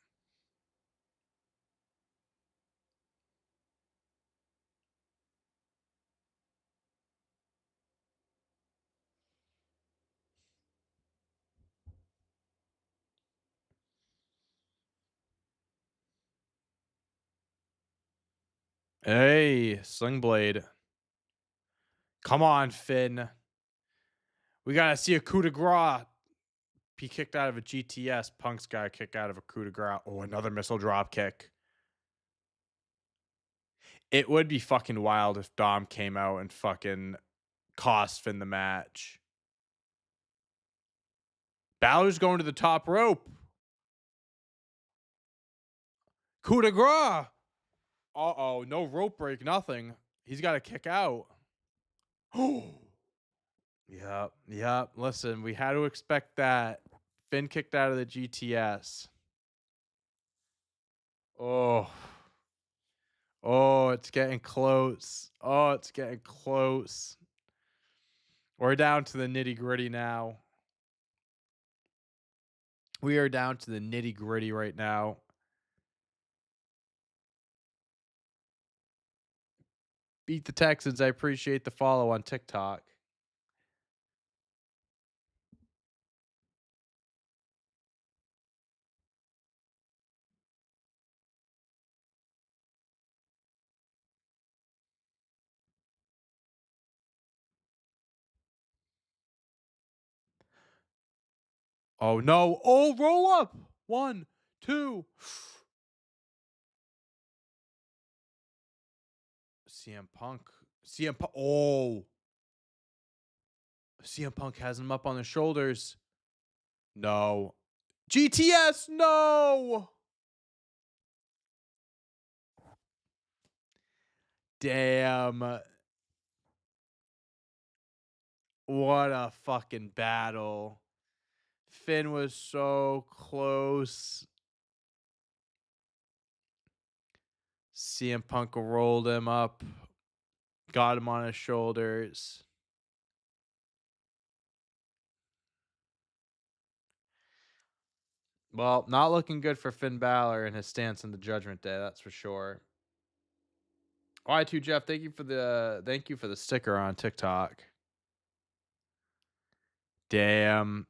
S1: Hey, Sling Blade. Come on, Finn. We gotta see a coup de grace. He kicked out of a GTS. Punk's got to kick out of a coup de grace. Oh, another missile drop kick. It would be fucking wild if Dom came out and fucking cost Finn the match. Balor's going to the top rope. Coup de grace. Uh-oh, no rope break, nothing. He's got to kick out. Oh. Yep. Listen, we had to expect that. Finn kicked out of the GTS. Oh. Oh, it's getting close. Oh, it's getting close. We're down to the nitty-gritty now. We are down to the nitty-gritty right now. Beat the Texans. I appreciate the follow on TikTok. Oh, no. Oh, roll up. 1, 2. CM Punk. CM Punk. Oh. CM Punk has him up on the shoulders. No. GTS. No. Damn. What a fucking battle. Finn was so close. CM Punk rolled him up, got him on his shoulders. Well, not looking good for Finn Balor and his stance in the Judgment Day, that's for sure. All right, too, Jeff. Thank you for the sticker on TikTok. Damn.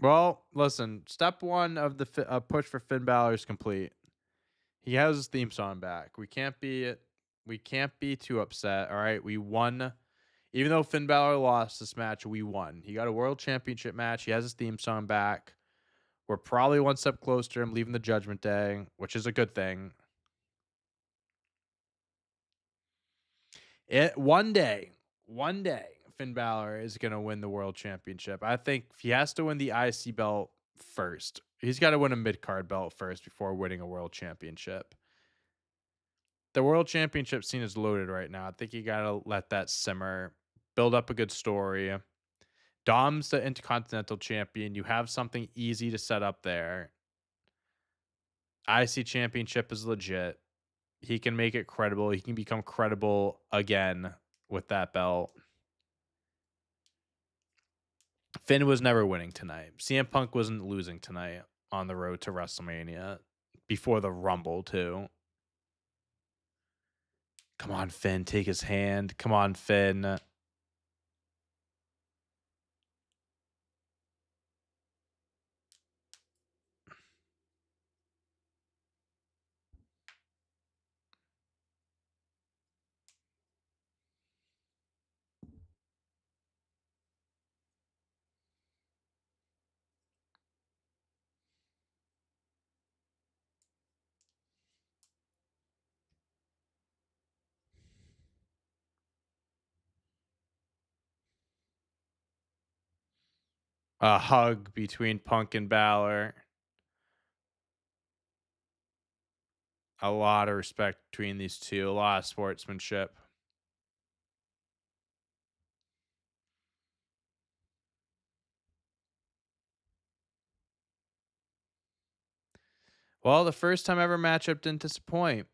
S1: Well, listen. Step one of the push for Finn Balor is complete. He has his theme song back. We can't be too upset. All right, we won. Even though Finn Balor lost this match, we won. He got a world championship match. He has his theme song back. We're probably one step closer to him leaving the Judgment Day, which is a good thing. One day, Finn Balor is going to win the world championship. I think he has to win the IC belt first. He's got to win a mid-card belt first before winning a world championship. The world championship scene is loaded right now. I think you got to let that simmer, build up a good story. Dom's the Intercontinental Champion. You have something easy to set up there. IC Championship is legit. He can make it credible. He can become credible again with that belt. Finn was never winning tonight. CM Punk wasn't losing tonight on the road to WrestleMania before the Rumble, too. Come on, Finn. Take his hand. Come on, Finn. A hug between Punk and Balor. A lot of respect between these two. A lot of sportsmanship. Well, the first time ever matchup didn't disappoint.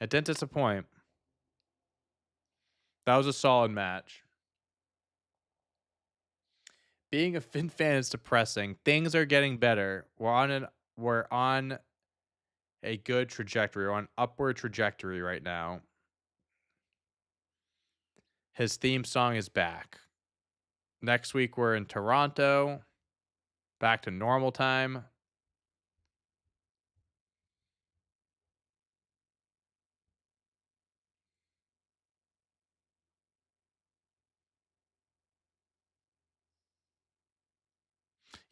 S1: It didn't disappoint. That was a solid match. Being a Finn fan is depressing. Things are getting better. We're on a good trajectory. We're on upward trajectory right now. His theme song is back. Next week we're in Toronto. Back to normal time.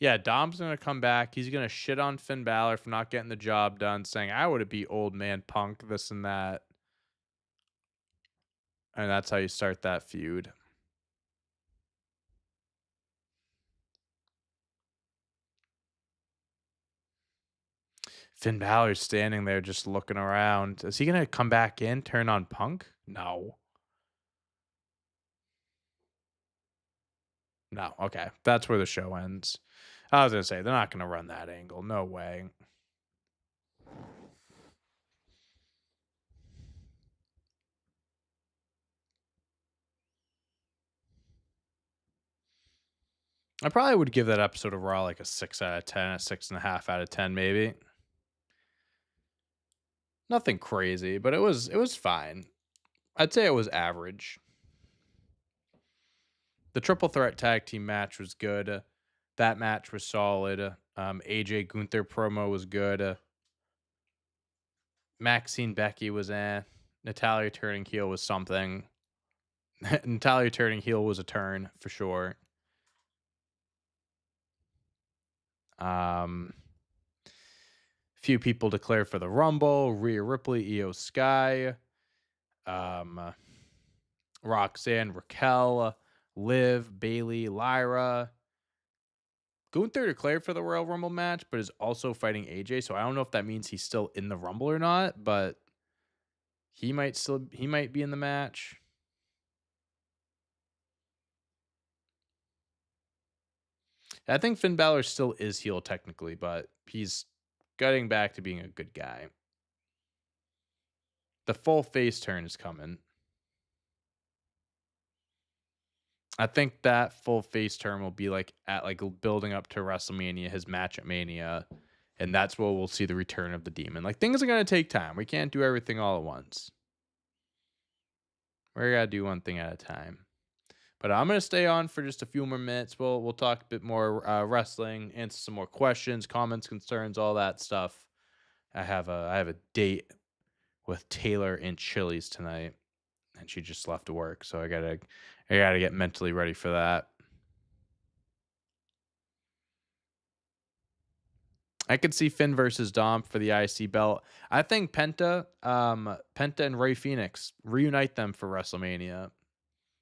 S1: Yeah, Dom's gonna come back. He's gonna shit on Finn Balor for not getting the job done, saying I would have beat old man Punk, this and that. And that's how you start that feud. Finn Balor's standing there just looking around. Is he gonna come back in, turn on Punk? No. No. Okay. That's where the show ends. I was gonna say they're not gonna run that angle. No way. I probably would give that episode of Raw like a 6 out of 10, a 6.5 out of 10, maybe. Nothing crazy, but it was fine. I'd say it was average. The triple threat tag team match was good. That match was solid. AJ Gunther promo was good. Maxine Becky was Natalia turning heel was something. Natalia turning heel was a turn for sure. Few people declared for the Rumble. Rhea Ripley, Io Sky, Roxanne, Raquel, Liv, Bailey, Lyra. Gunther declared for the Royal Rumble match, but is also fighting AJ. So I don't know if that means he's still in the Rumble or not, but he might be in the match. I think Finn Balor still is heel technically, but he's getting back to being a good guy. The full face turn is coming. I think that full face turn will be like at like building up to WrestleMania, his match at Mania, and that's where we'll see the return of the demon. Like things are gonna take time. We can't do everything all at once. We gotta do one thing at a time. But I'm gonna stay on for just a few more minutes. We'll talk a bit more wrestling, answer some more questions, comments, concerns, all that stuff. I have a date with Taylor in Chili's tonight, and she just left to work, so I gotta get mentally ready for that. I could see Finn versus Dom for the IC belt. I think Penta and Ray Phoenix reunite them for WrestleMania.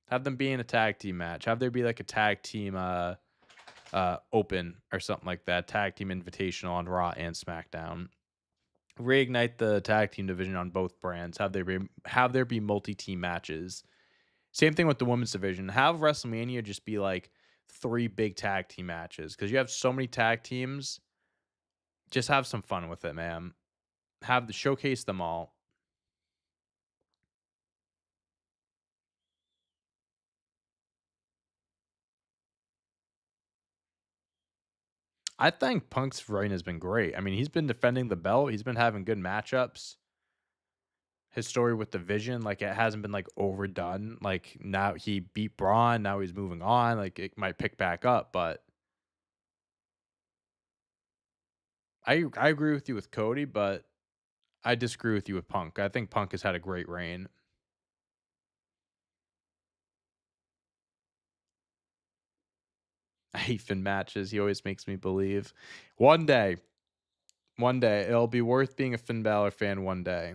S1: Have them be in a tag team match. Have there be like a tag team open or something like that. Tag team invitational on Raw and SmackDown. Reignite the tag team division on both brands. Have there be multi-team matches. Same thing with the women's division. Have WrestleMania just be like 3 big tag team matches because you have so many tag teams. Just have some fun with it, man. Have the showcase them all. I think Punk's reign has been great. I mean, he's been defending the belt. He's been having good matchups. His story with the Vision, like it hasn't been like overdone. Like now he beat Braun, now he's moving on. Like it might pick back up, but I agree with you with Cody, but I disagree with you with Punk. I think Punk has had a great reign. I hate Finn matches. He always makes me believe. One day, one day, it'll be worth being a Finn Balor fan one day.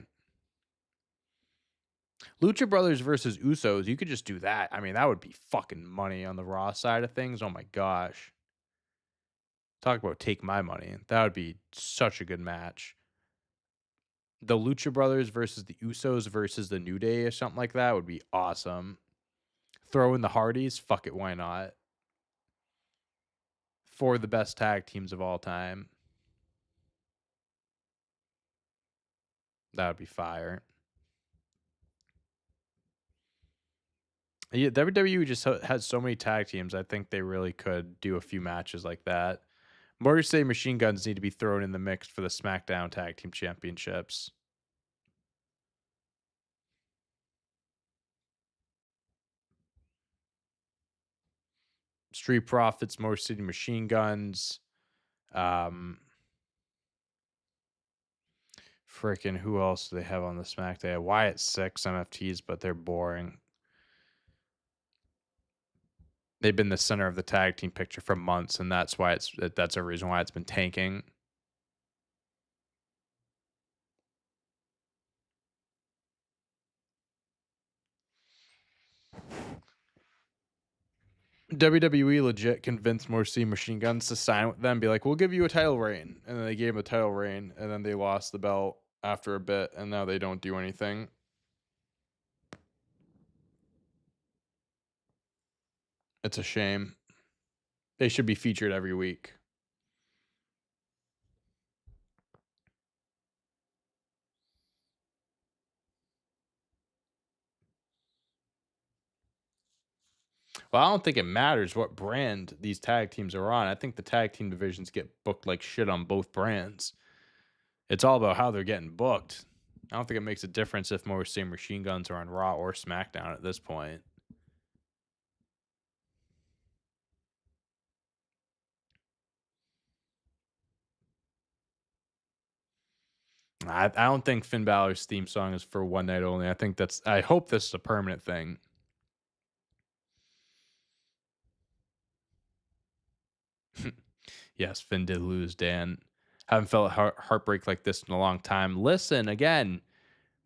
S1: Lucha Brothers versus Usos, you could just do that. I mean, that would be fucking money on the Raw side of things. Oh my gosh. Talk about take my money. That would be such a good match. The Lucha Brothers versus the Usos versus the New Day or something like that would be awesome. Throw in the Hardys, fuck it, why not? For the best tag teams of all time. That would be fire. Yeah, WWE just has so many tag teams. I think they really could do a few matches like that. Motor City Machine Guns need to be thrown in the mix for the SmackDown Tag Team Championships. Street Profits, Motor City Machine Guns. Um, Freaking who else do they have on the SmackDown? They have Wyatt Six MFTs, but they're boring. They've been the center of the tag team picture for months, and that's a reason why it's been tanking. WWE legit convinced Motor Machine Guns to sign with them, be like, "We'll give you a title reign," and then they gave him a title reign, and then they lost the belt after a bit, and now they don't do anything. It's a shame. They should be featured every week. Well, I don't think it matters what brand these tag teams are on. I think the tag team divisions get booked like shit on both brands. It's all about how they're getting booked. I don't think it makes a difference if more same machine guns are on Raw or SmackDown at this point. I don't think Finn Balor's theme song is for one night only. I hope this is a permanent thing. Yes, Finn did lose, Dan. Haven't felt heartbreak like this in a long time. Listen, again,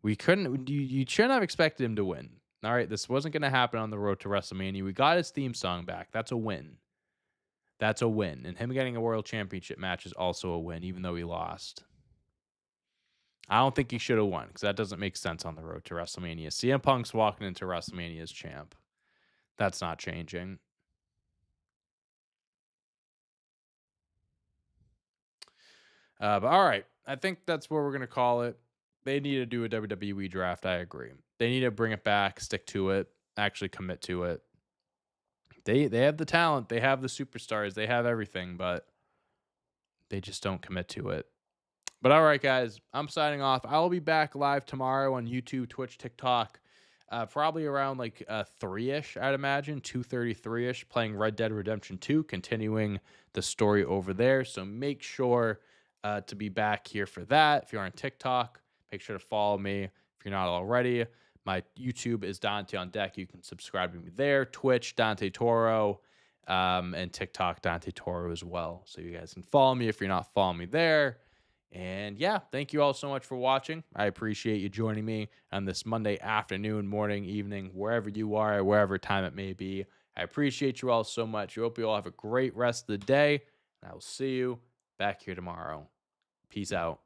S1: we couldn't. You shouldn't have expected him to win. All right, this wasn't going to happen on the road to WrestleMania. We got his theme song back. That's a win. That's a win. And him getting a world championship match is also a win, even though he lost. I don't think he should have won because that doesn't make sense on the road to WrestleMania. CM Punk's walking into WrestleMania as champ. That's not changing. But all right, I think that's what we're gonna call it. They need to do a WWE draft. I agree. They need to bring it back, stick to it, actually commit to it. They have the talent, they have the superstars, they have everything, but they just don't commit to it. But all right, guys, I'm signing off. I'll be back live tomorrow on YouTube, Twitch, TikTok, probably around like 3-ish, I'd imagine, 2:33-ish, playing Red Dead Redemption 2, continuing the story over there. So make sure to be back here for that. If you're on TikTok, make sure to follow me if you're not already. My YouTube is Dante on Deck. You can subscribe to me there. Twitch, Dante Toro, and TikTok, Dante Toro as well. So you guys can follow me if you're not following me there. And yeah, thank you all so much for watching. I appreciate you joining me on this Monday afternoon, morning, evening, wherever you are, wherever time it may be. I appreciate you all so much. I hope you all have a great rest of the day. And I will see you back here tomorrow. Peace out.